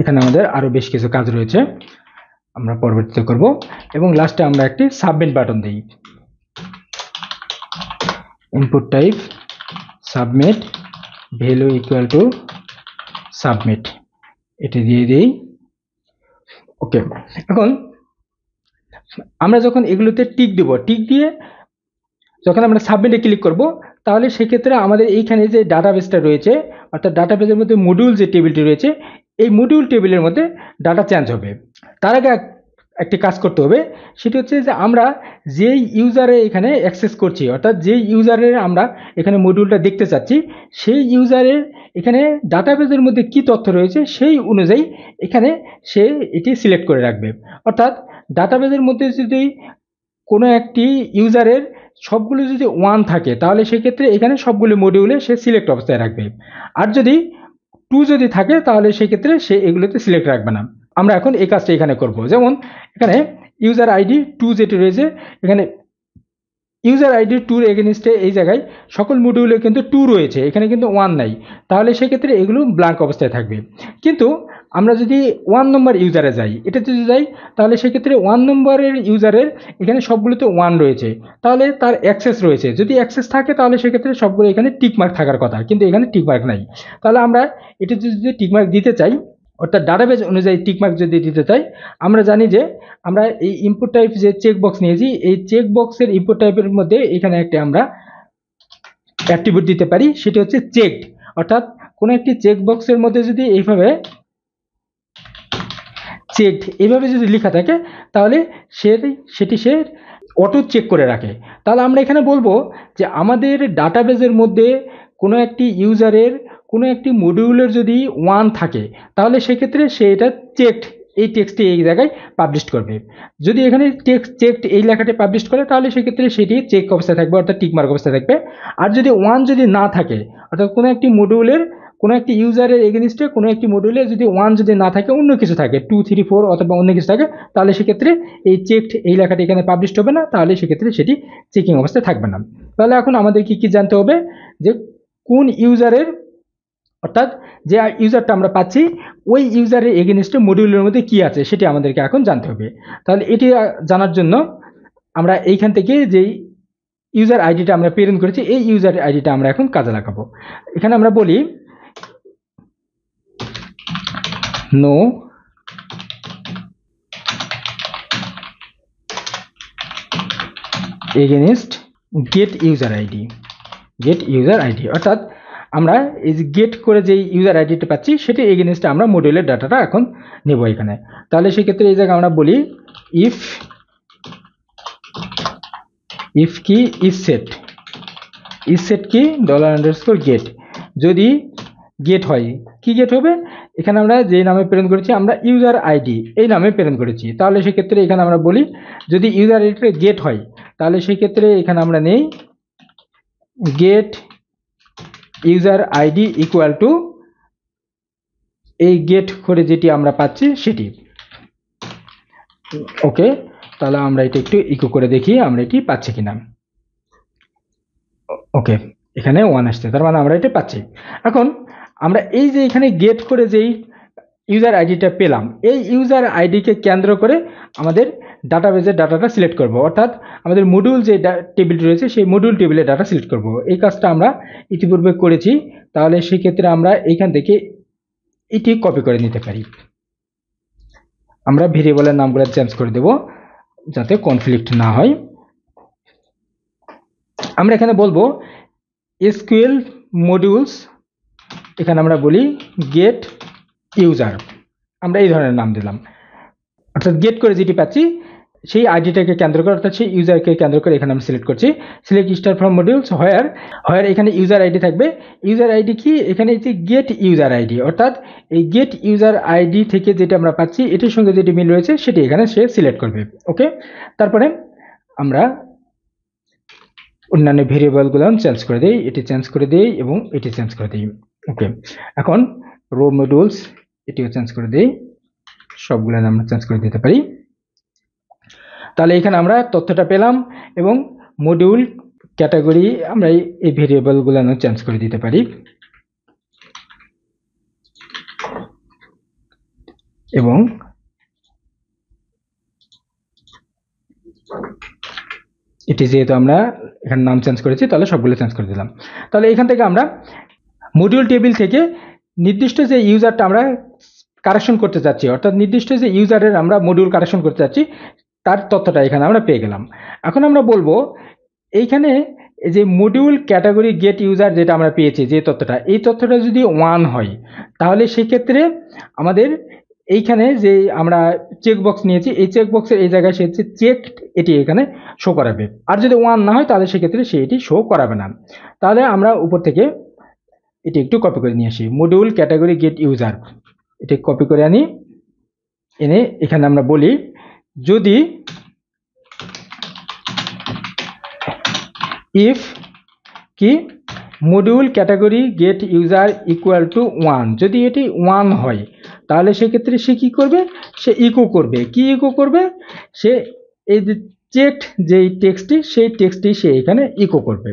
এখানে আমাদের আরো বেশ কিছু কাজ রয়েছে, আমরা পরবর্তীতে করব এবং লাস্টে আমরা একটি সাবমিট বাটন দিই। Input type submit, value equal to submit, এটি দিয়ে দিই। ওকে, এখন আমরা যখন এগুলোতে টিক দেব, টিক দিয়ে যখন আমরা সাবমিটে ক্লিক করব, তাহলে সেক্ষেত্রে আমাদের এইখানে যে ডাটাবেসটা রয়েছে, অর্থাৎ ডাটাবেসের মধ্যে মডিউল যে টেবিলটি রয়েছে, এই মডিউল টেবিলের মধ্যে ডাটা চেঞ্জ হবে। তার আগে একটি কাজ করতে হবে, সেটি হচ্ছে যে আমরা যেই ইউজারে এখানে অ্যাক্সেস করছি, অর্থাৎ যেই ইউজারের আমরা এখানে মডিউলটা দেখতে চাচ্ছি, সেই ইউজারের এখানে ডাটাবেসের মধ্যে কি তথ্য রয়েছে সেই অনুযায়ী এখানে সে এটি সিলেক্ট করে রাখবে। অর্থাৎ ডাটাবেসের মধ্যে যদি কোনো একটি ইউজারের সবগুলো যদি 1 থাকে, তাহলে সেক্ষেত্রে এখানে সবগুলো মডিউলে সে সিলেক্ট অবস্থায় রাখবে। আর যদি 2 যদি থাকে, তাহলে সেক্ষেত্রে সে এগুলোতে সিলেক্ট রাখবে না। আমরা এখন এই কাজটা এখানে করব। যেমন এখানে ইউজার আইডি 2 যেটি রয়েছে, এখানে ইউজার আইডি 2 এগেইনস্টে এই জায়গায় সকল মডিউলে কিন্তু 2 রয়েছে, এখানে কিন্তু 1 নাই, তাহলে সেক্ষেত্রে এগুলো ব্ল্যাঙ্ক অবস্থায় থাকবে। কিন্তু আমরা যদি 1 নম্বর ইউজারে যাই, এটাতে যদি যাই, তাহলে সেক্ষেত্রে 1 নম্বরের ইউজারের এখানে সবগুলোতে 1 রয়েছে, তাহলে তার অ্যাক্সেস রয়েছে। যদি অ্যাক্সেস থাকে তাহলে সেক্ষেত্রে সবগুলো এখানে টিকমার্ক থাকার কথা, কিন্তু এখানে টিকমার্ক নাই। তাহলে আমরা এটাতে যদি টিকমার্ক দিতে চাই, অর্থাৎ ডাটাবেস অনুযায়ী টিকমার্ক যদি দিতে চাই, আমরা জানি যে আমরা এই ইনপুট টাইপ যে চেক বক্স নিয়েছি, এই চেক বক্সের ইনপুট টাইপের মধ্যে এখানে একটা আমরা অ্যাট্রিবিউট দিতে পারি, সেটি হচ্ছে চেকড। অর্থাৎ কোনো একটি চেক বক্সের মধ্যে যদি এইভাবে চেকড এইভাবে যদি লেখা থাকে, তাহলে সেটি সে অটো চেক করে রাখে। তাহলে আমরা এখানে বলবো যে আমাদের ডাটাবেসের মধ্যে কোনো একটি ইউজারের কোনো একটি মডিউলের যদি 1 থাকে, তাহলে সেক্ষেত্রে সে এটা চেকড এই টেক্সটটি এই জায়গায় পাবলিশ করবে। যদি এখানে টেক্সট চেকড এই লেখাটি পাবলিশ করে, তাহলে সেক্ষেত্রে সেটি চেক অবস্থায় থাকবে, অর্থাৎ টিকমার্ক অবস্থায় থাকবে। আর যদি 1 যদি না থাকে, অর্থাৎ কোনো একটি মডিউলের কোনো একটি ইউজারের এগেনস্টে কোনো একটি মডিউলে যদি 1 যদি না থাকে, অন্য কিছু থাকে 2 3 4 অথবা অন্য কিছু থাকে, তাহলে সেক্ষেত্রে এই চেকড এই লেখাটি এখানে পাবলিশড হবে না, তাহলে সেক্ষেত্রে সেটি চেকিং অবস্থায় থাকবে না। তাহলে এখন আমাদের কি জানতে হবে যে কোন ইউজারের, অর্থাৎ যে ইউজারটা আমরা পাচ্ছি ওই ইউজারের এগেনস্টে মডিউলের মধ্যে কি আছে সেটি আমাদেরকে এখন জানতে হবে। তাহলে এটি জানার জন্য আমরা এইখান থেকে যেই ইউজার আইডিটা আমরা প্রেরণ করেছি এই ইউজার আইডিটা আমরা এখন কাজে লাগাবো। এখানে আমরা বলি no against get user ID, get user ID, অর্থাৎ আমরা এই যে গেট করে যে ইউজার আইডিটা পাচ্ছি সেটি এগেনস্টে আমরা মডিউলের ডাটাটা এখন নেব এখানে। তাহলে সেক্ষেত্রে এই জায়গায় আমরা বলি ইফ কি ইজ সেট কি $_get, যদি গেট হয়, কি গেট হবে, এখানে আমরা যে নামে প্রেরণ করেছি আমরা ইউজার আইডি এই নামে প্রেরণ করেছি, তাহলে সেক্ষেত্রে এখানে আমরা বলি যদি ইউজার আইডিটা গেট হয়, তাহলে সেক্ষেত্রে এখানে আমরা নেই get user ID equal to এই গেট করে যেটি আমরা পাচ্ছি সেটি। ওকে, তাহলে আমরা এটা একটু ইকো করে দেখি আমরা এটি পাচ্ছি কিনা। ওকে, এখানে 1 আসছে, তার মানে আমরা এটা পাচ্ছি। এখন আমরা এই যে এখানে গেট করে যেই ইউজার আইডিটা পেলাম, এই ইউজার আইডিকে কেন্দ্র করে আমাদের ডাটাবেজের ডাটাটা সিলেক্ট করব, অর্থাৎ আমাদের মডিউল যে টেবিলটি রয়েছে সেই মডিউল টেবিলে ডাটা সিলেক্ট করব। এই কাজটা আমরা ইতিপূর্বে করেছি, তাহলে সেক্ষেত্রে আমরা এইখান থেকে এটি কপি করে নিতে পারি। আমরা ভেরিয়েবলের নামগুলো চেঞ্জ করে দেব যাতে কনফ্লিক্ট না হয়। আমরা এখানে বলবো এসকিউএল মডিউলস, এখানে আমরা বলি গেট ইউজার, আমরা এই ধরনের নাম দিলাম, অর্থাৎ গেট করে যেটি পাচ্ছি সেই আইডিটাকে কেন্দ্র করে, অর্থাৎ সেই ইউজারকে কেন্দ্র করে এখানে আমরা সিলেক্ট করছি সিলেক্ট স্টার ফ্রম মডিউলস হোয়ার এখানে ইউজার আইডি থাকবে। ইউজার আইডি কি, এখানে হচ্ছে গেট ইউজার আইডি, অর্থাৎ এই গেট ইউজার আইডি থেকে যেটা আমরা পাচ্ছি এটির সঙ্গে যেটি মিল রয়েছে সেটি এখানে সে সিলেক্ট করবে। ওকে, তারপরে আমরা অন্যান্য ভেরিয়েবলগুলো চেঞ্জ করে দিই, এটি চেঞ্জ করে দিই এবং এটি চেঞ্জ করে দিই। ওকে, এখন রো মডিউলস এটিও চেঞ্জ করে দিই, সবগুলো আমরা চেঞ্জ করে দিতে পারি। তাহলে এখানে আমরা তথ্যটা পেলাম এবং মডিউল ক্যাটাগরি আমরা এই ভেরিয়েবলগুলো চেঞ্জ করে দিতে পারি এবং এটি যেহেতু আমরা এখানে নাম চেঞ্জ করেছি তাহলে সবগুলো চেঞ্জ করে দিলাম। তাহলে এখান থেকে আমরা মডিউল টেবিল থেকে নির্দিষ্ট যে ইউজারটা আমরা কারেকশন করতে চাচ্ছি, অর্থাৎ নির্দিষ্ট যে ইউজারের আমরা মডিউল কারেকশন করতে চাচ্ছি তার তথ্যটা এখানে আমরা পেয়ে গেলাম। এখন আমরা বলবো এইখানে যে মডিউল ক্যাটাগরি গেট ইউজার যেটা আমরা পেয়েছি যে তথ্যটা, এই তথ্যটা যদি 1 হয় তাহলে সেক্ষেত্রে আমাদের এইখানে যে আমরা চেকবক্স নিয়েছি এই চেকবক্সের এই জায়গায় সে চেক এটি এখানে শো করাবে, আর যদি 1 না হয় তাহলে সেক্ষেত্রে সে এটি শো করাবে না। তাহলে আমরা উপর থেকে এটি একটু কপি করে নিয়ে আসি, মডিউল ক্যাটাগরি গেট ইউজার, এটি কপি করে আনি, এনে এখানে আমরা বলি যদি ইফ কি module category get user equal to 1, যদি এটি 1 হয় তাহলে সেক্ষেত্রে সে কি করবে, সে ইকো করবে। কি ইকো করবে, সে এই যে চেকড যেই টেক্সটটি সেই টেক্সটটি সে এখানে ইকো করবে,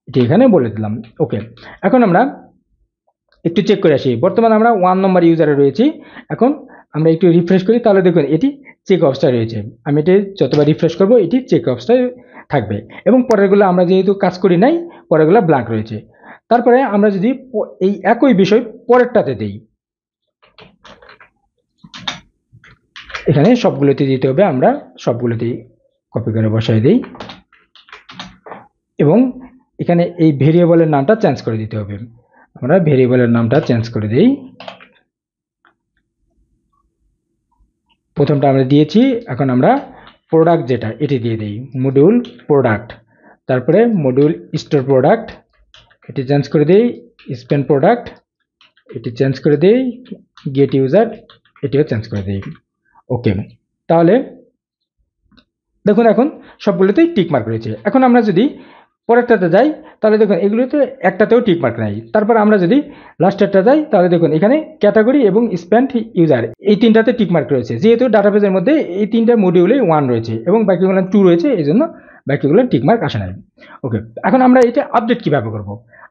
এটি এখানে বলে দিলাম। ওকে, এখন আমরা একটু চেক করে আসি, বর্তমানে আমরা 1 নম্বর ইউজারে রয়েছি। এখন আমরা একটু রিফ্রেশ করি, তাহলে দেখুন এটি চেক অবস্থায় রয়েছে। আমি এটি যতবার রিফ্রেশ করব এটি চেক অবস্থায় থাকবে এবং পরেরগুলো আমরা যেহেতু কাজ করি নাই পরেরগুলো ব্ল্যাঙ্ক রয়েছে। তারপরে আমরা যদি এই একই বিষয় পরেরটাতে দেই, এখানে সবগুলোতে দিতে হবে, আমরা সবগুলোতেই কপি করে বসাই দিই এবং এখানে এই ভেরিয়েবলের নামটা চেঞ্জ করে দিতে হবে, আমরা ভেরিয়েবলের নামটা চেঞ্জ করে দিই। প্রথমটা আমরা দিয়েছি, এখন আমরা প্রোডাক্ট যেটা এটি দিয়ে দিই মডিউল প্রোডাক্ট, তারপরে মডিউল স্টোর প্রোডাক্ট এটি চেঞ্জ করে দিই, স্পেন্ড প্রোডাক্ট এটি চেঞ্জ করে দিই, গেট ইউজার এটিও চেঞ্জ করে দিই। ওকে, তাহলে দেখুন এখন সবগুলোতেই টিক মার্ক রয়েছে। এখন আমরা যদি পরেরটাতে যাই, তাহলে দেখুন এগুলোতে একটাতেও টিক মার্ক নাই। তারপর আমরা যদি লাস্টেরটা যাই, তাহলে দেখুন এখানে ক্যাটাগরি এবং স্প্যান্ড ইউজার এই তিনটাতে টিক মার্ক রয়েছে, যেহেতু ডাটাবেজের মধ্যে এই তিনটা মডিউলে 1 রয়েছে এবং বাকিগুলো 2 রয়েছে, এই জন্য বাকিগুলো টিক মার্ক আসে নাই। ওকে, এখন আমরা এটা আপডেট কিভাবে করব?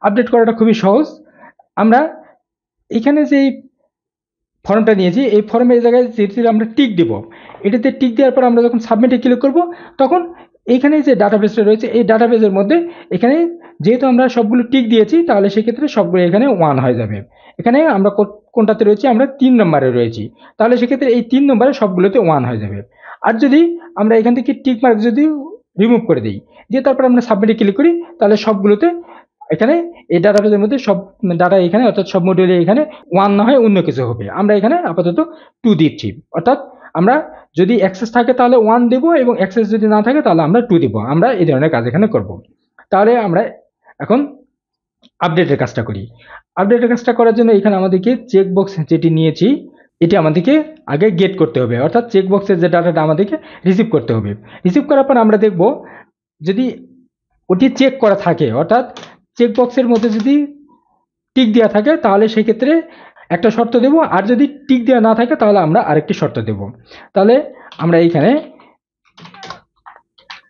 আপডেট করাটা খুবই সহজ। আমরা এখানে যে ফর্মটা নিয়েছি, এই ফর্মের জায়গায় যেটিতে আমরা টিক দিব, এটাতে টিক দেওয়ার পর আমরা যখন সাবমিটে ক্লিক করব, তখন এইখানে যে ডাটাবেসটা রয়েছে, এই ডাটাবেসের মধ্যে এখানে যেহেতু আমরা সবগুলো টিক দিয়েছি, তাহলে সেক্ষেত্রে সবগুলো এখানে 1 হয়ে যাবে। এখানে আমরা কোনটাতে রয়েছি? আমরা 3 নম্বরে রয়েছি, তাহলে সেক্ষেত্রে এই 3 নম্বরে সবগুলোতে 1 হয়ে যাবে। আর যদি আমরা এখান থেকে টিক মার্ক যদি রিমুভ করে দিই, দিয়ে তারপর আমরা সাবমিটে ক্লিক করি, তাহলে সবগুলোতে এখানে এই ডাটাবেসের মধ্যে সব ডাটা এখানে, অর্থাৎ সব মডিউলে এখানে 1 না হয় অন্য কিছু হবে। আমরা এখানে আপাতত 2 দিচ্ছি, অর্থাৎ আমরা যদি অ্যাক্সেস থাকে তাহলে 1 দেব, এবং অ্যাক্সেস যদি না থাকে তাহলে আমরা 2 দেব। আমরা এই ধরনের কাজ এখানে করব। তাহলে আমরা এখন আপডেটের কাজটা করি। আপডেটের কাজটা করার জন্য এখানে আমাদেরকে চেকবক্স যেটি নিয়েছি, এটি আমাদেরকে আগে গেট করতে হবে, অর্থাৎ চেকবক্সের যে ডাটাটা আমাদেরকে রিসিভ করতে হবে। রিসিভ করার পর আমরা দেখব যদি ওটি চেক করা থাকে, অর্থাৎ চেকবক্সের মধ্যে যদি টিক দেওয়া থাকে, তাহলে সেক্ষেত্রে একটা শর্ত দেব, আর যদি টিক দেওয়া না থাকে তাহলে আমরা আরেকটি শর্ত দেব। তাহলে আমরা এইখানে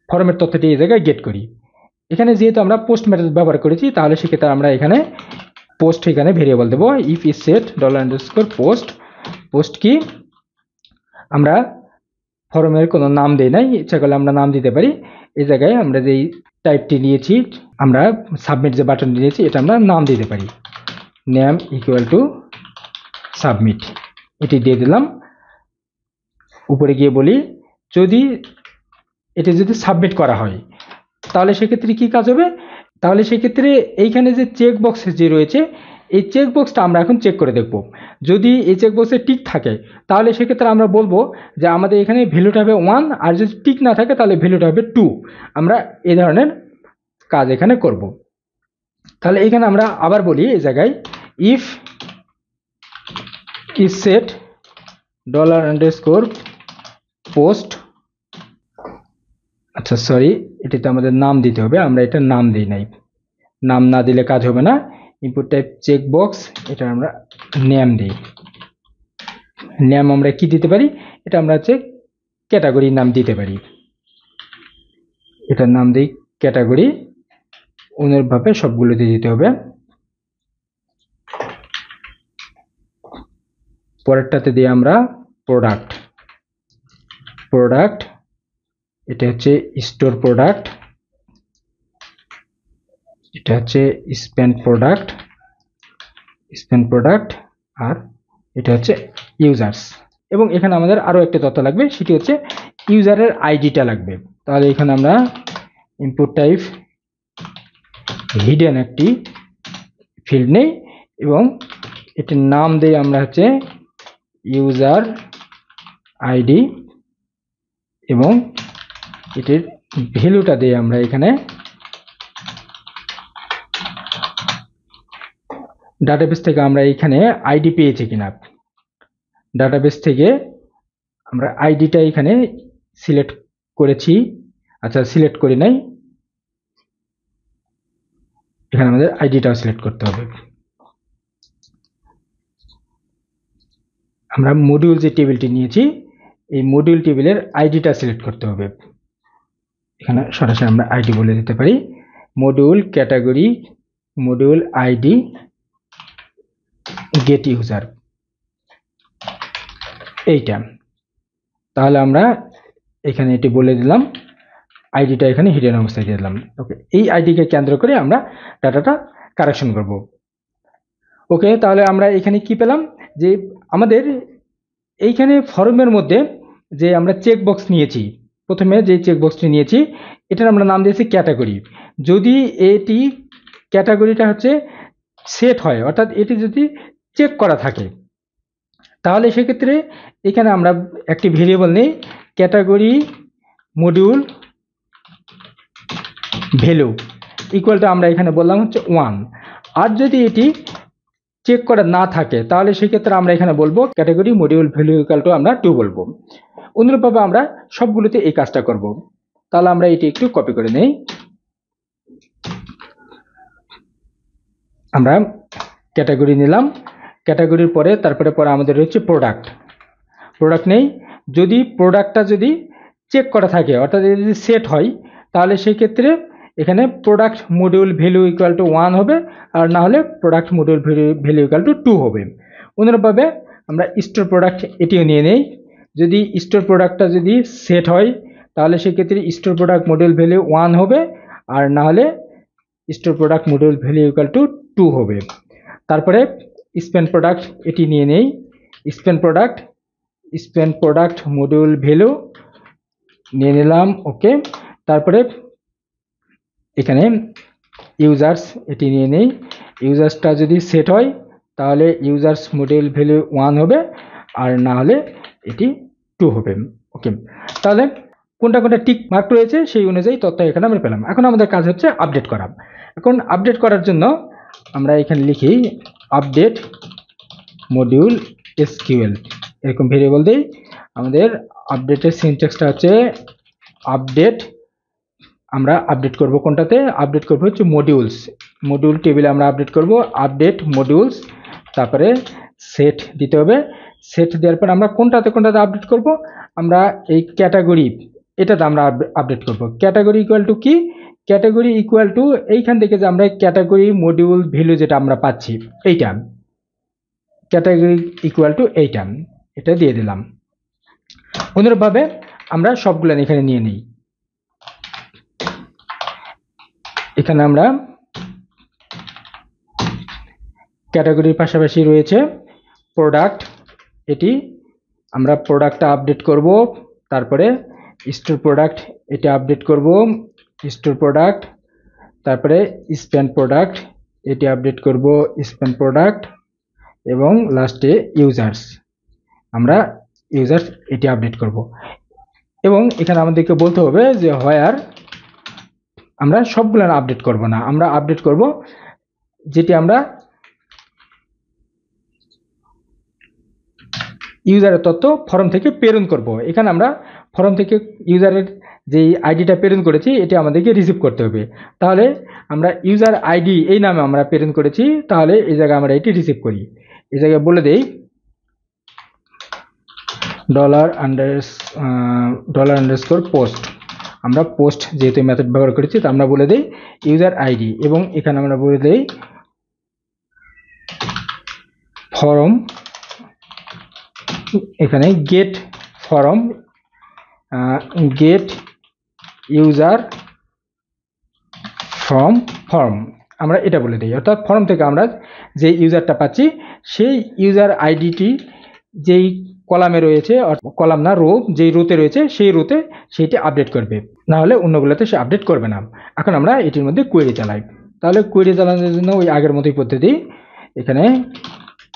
ফর্মের তথ্যটি এই জায়গায় গেট করি। এখানে যেহেতু আমরা পোস্ট মেথড ব্যবহার করেছি, তাহলে সেক্ষেত্রে আমরা এখানে পোস্ট এখানে ভেরিয়েবল দেবো, if is set $post. Post কি, আমরা ফর্মের কোনো নাম দেই নাই, ইচ্ছা করলে আমরা নাম দিতে পারি। এই জায়গায় আমরা যেই টাইপটি নিয়েছি, আমরা সাবমিট যে বাটন দিয়েছি, এটা আমরা নাম দিতে পারি, নেম ইকুয়াল টু সাবমিট, এটি দিয়ে দিলাম। উপরে গিয়ে বলি যদি এটি যদি সাবমিট করা হয়, তাহলে সেক্ষেত্রে কি কাজ হবে? তাহলে সেক্ষেত্রে এইখানে যে চেক বক্স যে রয়েছে, এই চেক বক্সটা আমরা এখন চেক করে দেখব। যদি এই চেক বক্সে টিক থাকে, তাহলে সেক্ষেত্রে আমরা বলবো যে আমাদের এখানে ভ্যালুটা হবে 1, আর যদি টিক না থাকে তাহলে ভ্যালুটা হবে 2। আমরা এই ধরনের কাজ এখানে করব। তাহলে এখানে আমরা আবার বলি এই জায়গায়, ইফ ইজ সেট $পোস্ট। আচ্ছা সরি, এটিতে আমাদের নাম দিতে হবে, আমরা এটা নাম দিই নাই, নাম না দিলে কাজ হবে না। ইনপুট টাইপ চেক বক্স, এটা আমরা নেম দিই। নেম আমরা কি দিতে পারি? এটা আমরা হচ্ছে ক্যাটাগরির নাম দিতে পারি, এটার নাম দিই ক্যাটাগরি। অনুরূপভাবে সবগুলোতে দিতে হবে। পরেরটাতে দিয়ে আমরা প্রোডাক্ট, এটা হচ্ছে স্টোর প্রোডাক্ট, এটা হচ্ছে স্পেন্ড প্রোডাক্ট, আর এটা হচ্ছে ইউজার্স। এবং এখানে আমাদের আরো একটা তথ্য লাগবে, সেটি হচ্ছে ইউজারের আইডিটা লাগবে। তাহলে এখানে আমরা ইনপুট টাইপ হিডেন একটি ফিল্ড নেই, এবং এটির নাম দেই আমরা হচ্ছে ইউজার আইডি, এবং এটির ভ্যালুটা দিয়ে আমরা এখানে ডাটাবেস থেকে আমরা এখানে আইডি পেয়েছি কিনা, ডাটাবেস থেকে আমরা আইডিটা এখানে সিলেক্ট করেছি। আচ্ছা সিলেক্ট করি নাই, এখানে আমাদের আইডিটাও সিলেক্ট করতে হবে। আমরা মডিউল যে টেবিলটি নিয়েছি, এই মডিউল টেবিলের আইডিটা সিলেক্ট করতে হবে। এখানে সরাসরি আমরা আইডি বলে দিতে পারি, module category, module ID, get user, এইটা। তাহলে আমরা এখানে এটি বলে দিলাম, আইডিটা এখানে হিডেন অবস্থায় দিয়ে দিলাম। ওকে, এই আইডিকে কেন্দ্র করে আমরা ডাটাটা কারেকশন করব। ওকে, তাহলে আমরা এখানে কি পেলাম, যে আমাদের এইখানে ফর্মের মধ্যে যে আমরা চেক বক্স নিয়েছি, প্রথমে যে চেক বক্সটি নিয়েছি, এটার আমরা নাম দিয়েছি ক্যাটাগরি। যদি এটি ক্যাটাগরিটা হচ্ছে সেট হয়, অর্থাৎ এটি যদি চেক করা থাকে, তাহলে সেক্ষেত্রে এখানে আমরা একটি ভেরিয়েবল নেই, category module value equal to আমরা এখানে বললাম হচ্ছে 1। আর যদি এটি চেক করা না থাকে, তাহলে সেক্ষেত্রে আমরা এখানে বলবো category module value equal to আমরা 2 বলবো। অনুরূপভাবে আমরা সবগুলোতে এই কাজটা করব। তাহলে আমরা এটি একটু কপি করে নেই, আমরা ক্যাটাগরি নিলাম, ক্যাটাগরির পরে তারপরে আমাদের রয়েছে প্রোডাক্ট নেই। যদি প্রোডাক্টটা যদি চেক করা থাকে অর্থাৎ যদি সেট হয় তাহলে সেই ক্ষেত্রে এখানে product module value equal to 1 হবে, আর না হলে product module value equal to 2 হবে। অনুরূপভাবে আমরা স্টোর প্রোডাক্ট এটিও নিয়ে নেই। যদি স্টোর প্রোডাক্টটা যদি সেট হয় তাহলে সেক্ষেত্রে স্টোর প্রোডাক্ট মডিউল ভ্যালু 1 হবে, আর না হলে store product module value equal to 2 হবে। তারপরে স্পেন্ড প্রোডাক্ট এটি নিয়ে নেই। স্পেন্ড প্রোডাক্ট মডিউল ভ্যালু নিয়ে নিলাম, ওকে। তারপরে এখানে ইউজার্স এটি নিয়ে নেই। ইউজার্সটা যদি সেট হয় তাহলে ইউজার্স মডিউল ভ্যালু 1 হবে, আর না হলে এটি 2 হবে, ওকে। তাহলে কোনটা কোনটা টিক মার্ক রয়েছে সেই অনুযায়ী তথ্য এখানে আমরা পেলাম। এখন আমাদের কাজ হচ্ছে আপডেট করা। এখন আপডেট করার জন্য আমরা এখানে লিখি আপডেট মডিউল এসকিউএল, এরকম ভেরিয়েবল দিই। আমাদের আপডেটের সিনট্যাক্সটা হচ্ছে আপডেট, আমরা আপডেট করব কোনটাতে, আপডেট করব হচ্ছে মডিউল টেবিলে আমরা আপডেট করব আপডেট মডিউলস, তারপরে সেট দিতে হবে। সেট দেওয়ার পর আমরা কোনটাতে আপডেট করব, আমরা এই ক্যাটাগরি এটাতে আমরা আপডেট করব। ক্যাটাগরি ইকুয়াল টু কি, ক্যাটাগরি ইকুয়াল টু এইখান থেকে যে আমরা ক্যাটাগরি মডিউল ভ্যালু যেটা আমরা পাচ্ছি এইটা, ক্যাটাগরি ইকুয়াল টু এইটা, এটা দিয়ে দিলাম। অনুরূপভাবে আমরা সবগুলো এখানে নিয়ে নিই। এখানে আমরা ক্যাটাগরির পাশাপাশি রয়েছে প্রোডাক্ট, এটি আমরা প্রোডাক্টটা আপডেট করব। তারপরে স্টোর প্রোডাক্ট এটা আপডেট করব, স্টোর প্রোডাক্ট। তারপরে স্পেন্ড প্রোডাক্ট এটি আপডেট করব, স্পেন্ড প্রোডাক্ট। এবং লাস্টে আমরা ইউজার্স এটি আপডেট করব। এবং এখানে আমাদেরকে বলতে হবে যে হোয়ার, আমরা সবগুলো আপডেট করব না, আমরা আপডেট করব যেটি আমরা ইউজারের তথ্য ফর্ম থেকে প্রেরণ করব। এখানে আমরা ফর্ম থেকে ইউজারের যেই আইডিটা প্রেরণ করেছি এটি আমাদেরকে রিসিভ করতে হবে। তাহলে আমরা ইউজার আইডি এই নামে আমরা প্রেরণ করেছি, তাহলে এই জায়গায় আমরা এটি রিসিভ করি। এই জায়গায় বলে দেই $_পোস্ট, আমরা পোস্ট যেহেতু মেথড ব্যবহার করেছি তা আমরা বলে দেই ইউজার আইডি, এবং এখানে আমরা বলে দেই ফর্ম, এখানে গেট ইউজার ফ্রম ফর্ম, আমরা এটা বলে দিই। অর্থাৎ ফর্ম থেকে আমরা যে ইউজারটা পাচ্ছি সেই ইউজার আইডিটি যেই কলামে রয়েছে, কলাম না রো, যেই রোতে রয়েছে সেই রোতে সেইটি আপডেট করবে, না হলে অন্যগুলোতে সে আপডেট করবে না। এখন আমরা এটির মধ্যে কোয়েরি চালাই। তাহলে কোয়েরি চালানোর জন্য ওই আগের মতোই পদ্ধতি, এখানে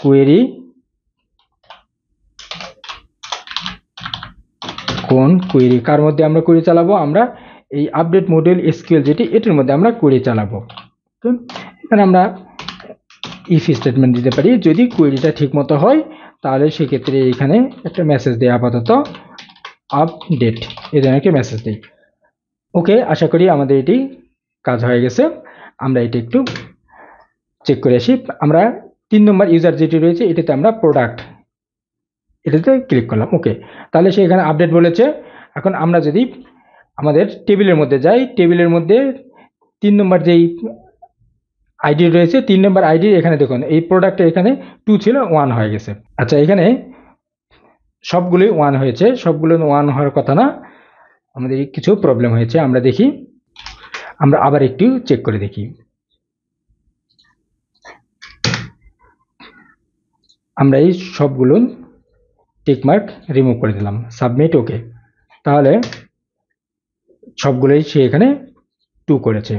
কোয়েরি, কোন কোয়েরি, কার মধ্যে আমরা কোয়েরি চালাবো, আমরা এই আপডেট মডিউল এসকিউএল যেটি এটির মধ্যে আমরা কোয়েরি চালাবো। এখানে আমরা ইফ স্টেটমেন্ট দিতে পারি, যদি কোয়েরিটা ঠিক মতো হয় তাহলে সেক্ষেত্রে এখানে একটা মেসেজ দেয় আপাতত আপডেট, এই জন্য একটা মেসেজ দিই। ওকে, আশা করি আমাদের এটি কাজ হয়ে গেছে। আমরা এটি একটু চেক করে আসি। আমরা 3 নম্বর ইউজার যেটি রয়েছে এটাতে আমরা প্রোডাক্ট, এটাতে ক্লিক করলাম, ওকে। তাহলে সে এখানে আপডেট বলেছে। এখন আমরা যদি আমাদের টেবিলের মধ্যে যাই, টেবিলের মধ্যে 3 নম্বর যেই আইডি রয়েছে, 3 নম্বর আইডি এখানে দেখুন এই প্রোডাক্টের এখানে 2 ছিল, 1 হয়ে গেছে। আচ্ছা, এখানে সবগুলোই 1 হয়েছে, সবগুলো 1 হওয়ার কথা না, আমাদের কিছু প্রবলেম হয়েছে। আমরা দেখি, আমরা আবার একটু চেক করে দেখি। আমরা এই সবগুলো টিকমার্ক রিমুভ করে দিলাম, সাবমিট, ওকে। তাহলে সবগুলোই সে এখানে 2 করেছে,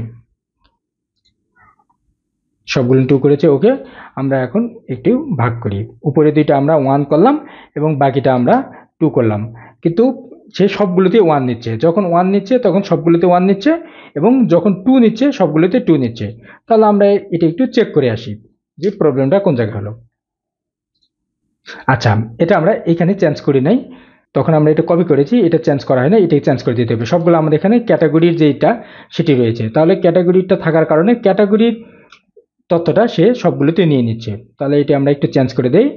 সবগুলো 2 করেছে, ওকে। আমরা এখন একটু ভাগ করি, উপরে দুইটা আমরা 1 করলাম এবং বাকিটা আমরা 2 করলাম, কিন্তু সে সবগুলোতে 1 নিচ্ছে। যখন 1 নিচ্ছে তখন সবগুলোতে 1 নিচ্ছে, এবং যখন 2 নিচ্ছে সবগুলোতে 2 নিচ্ছে। তাহলে আমরা এটা একটু চেক করে আসি যে প্রবলেমটা কোন জায়গায় হলো। আচ্ছা, এটা আমরা এখানে চেঞ্জ করি নাই, তখন আমরা এটা কপি করেছি, এটা চেঞ্জ করা হয় না, এটাই চেঞ্জ করে দিতে হবে। সবগুলো আমাদের এখানে ক্যাটাগরির যেটা সেটি রয়েছে। তাহলে ক্যাটাগরিটা থাকার কারণে ক্যাটাগরির তথ্যটা সে সবগুলোতে নিয়ে নিচ্ছে। তাহলে এটা আমরা একটু চেঞ্জ করে দেই,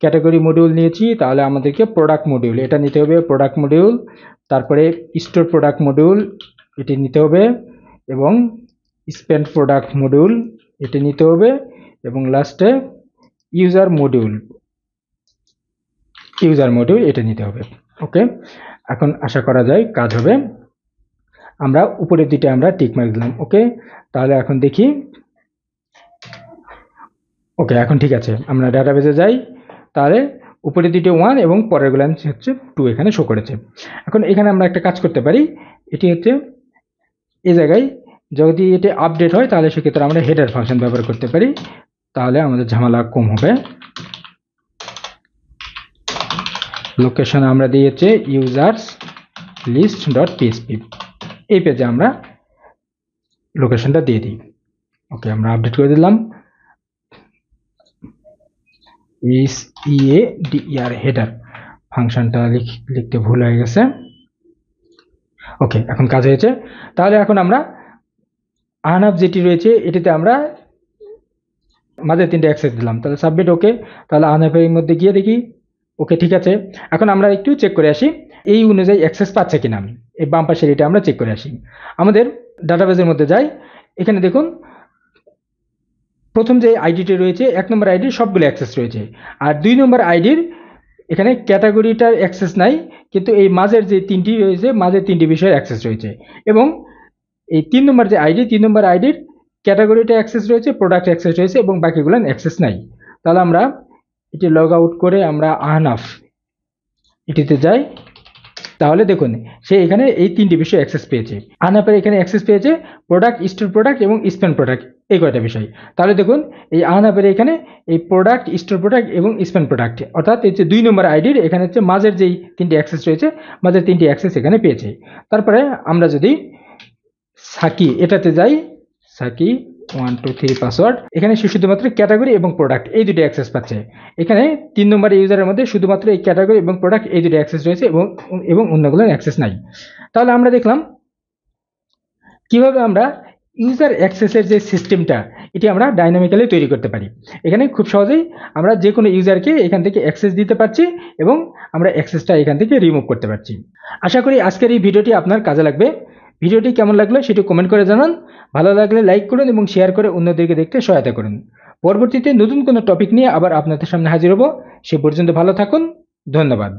ক্যাটাগরি মডিউল নিয়েছি, তাহলে আমাদেরকে প্রোডাক্ট মডিউল এটা নিতে হবে, প্রোডাক্ট মডিউল, তারপরে স্টোর প্রোডাক্ট মডিউল এটি নিতে হবে, এবং স্পেন্ড প্রোডাক্ট মডিউল এটি নিতে হবে, এবং লাস্টে ইউজার মডিউল এটা নিতে হবে। ওকে, এখন আশা করা যায় কাজ হবে। আমরা উপরের দিকে আমরা টিক মার্ক দিলাম। ওকে, তাহলে এখন দেখি। ওকে, এখন ঠিক আছে, আমরা ডাটাবেজে যাই। তাহলে উপরের দিকে 1 এবং পরেরগুলো হচ্ছে 2 এখানে শো করেছে। এখন এখানে আমরা একটা কাজ করতে পারি, এটি হচ্ছে এই জায়গায় যদি এটি আপডেট হয় তাহলে সেক্ষেত্রে আমরা হেডার ফাংশন ব্যবহার করতে পারি, তাহলে আমাদের ঝামেলা কম হবে। লোকেশন আমরা দিয়েছে ইউজার্স লিস্ট ডট পিএসপি, এই পেজে আমরা লোকেশনটা দিয়ে দিই। ওকে, আমরা আপডেট করে দিলাম। SEADER হেডার ফাংশনটা লিখতে ভুল হয়ে গেছে। ওকে, এখন কাজ হয়েছে। তাহলে এখন আমরা আনআপ যেটি রয়েছে এটিতে আমরা মাঝে 3টে অ্যাক্সেস দিলাম, তাহলে সাবমিট। ওকে, তাহলে আনআপের মধ্যে গিয়ে দেখি। ওকে, ঠিক আছে। এখন আমরা একটু চেক করে আসি এই অনুযায়ী অ্যাক্সেস পাচ্ছে কিনা। এই বাম পাশের এটা আমরা চেক করে আসি। আমাদের ডাটাবেজের মধ্যে যাই, এখানে দেখুন প্রথম যে আইডিটি রয়েছে 1 নম্বর আইডির সবগুলো অ্যাক্সেস রয়েছে, আর 2 নম্বর আইডির এখানে ক্যাটাগরিটার অ্যাক্সেস নাই, কিন্তু এই মাঝের যে 3টি রয়েছে মাঝের 3টি বিষয়ের অ্যাক্সেস রয়েছে। এবং এই 3 নম্বর যে আইডি 3 নম্বর আইডির ক্যাটাগরিটা অ্যাক্সেস রয়েছে, প্রোডাক্ট অ্যাক্সেস রয়েছে, এবং বাকিগুলো অ্যাক্সেস নাই। তাহলে আমরা এটি লগ আউট করে আমরা আনআপ এটিতে যাই। তাহলে দেখুন সে এখানে এই 3টি বিষয় অ্যাক্সেস পেয়েছে। আনআপের এখানে অ্যাক্সেস পেয়েছে প্রোডাক্ট, স্টোর প্রোডাক্ট এবং স্পেন্ড প্রোডাক্ট, এই কয়টা বিষয়। তাহলে দেখুন এই আনআপের এখানে এই প্রোডাক্ট, স্টোর প্রোডাক্ট এবং স্পেন্ড প্রোডাক্ট, অর্থাৎ এই যে 2 নম্বর আইডির এখানে হচ্ছে মাঝের যেই 3টি অ্যাক্সেস রয়েছে, মাঝের 3টি অ্যাক্সেস এখানে পেয়েছে। তারপরে আমরা যদি সাকি এটাতে যাই, সাকি 1 2 3 পাসওয়ার্ড, এখানে সে শুধুমাত্র ক্যাটাগরি এবং প্রোডাক্ট এই দুটো অ্যাক্সেস পাচ্ছে। এখানে 3 নম্বর ইউজারের মধ্যে শুধুমাত্র এই ক্যাটাগরি এবং প্রোডাক্ট এই দুটো অ্যাক্সেস রয়েছে, এবং অন্যগুলোর অ্যাক্সেস নাই। তাহলে আমরা দেখলাম কিভাবে আমরা ইউজার অ্যাক্সেসের যে সিস্টেমটা এটি আমরা ডাইনামিক্যালি তৈরি করতে পারি। এখানে খুব সহজেই আমরা যে কোনো ইউজারকে এখান থেকে অ্যাক্সেস দিতে পারছি, এবং আমরা অ্যাক্সেসটা এখান থেকে রিমুভ করতে পারছি। আশা করি আজকের এই ভিডিওটি আপনার কাজে লাগবে। ভিডিওটি কেমন লাগলো সেটি কমেন্ট করে জানান। ভালো লাগলে লাইক করুন এবং শেয়ার করে অন্যদেরকে দেখতে সহায়তা করুন। পরবর্তীতে নতুন কোনো টপিক নিয়ে আবার আপনাদের সামনে হাজির হব। সে পর্যন্ত ভালো থাকুন। ধন্যবাদ।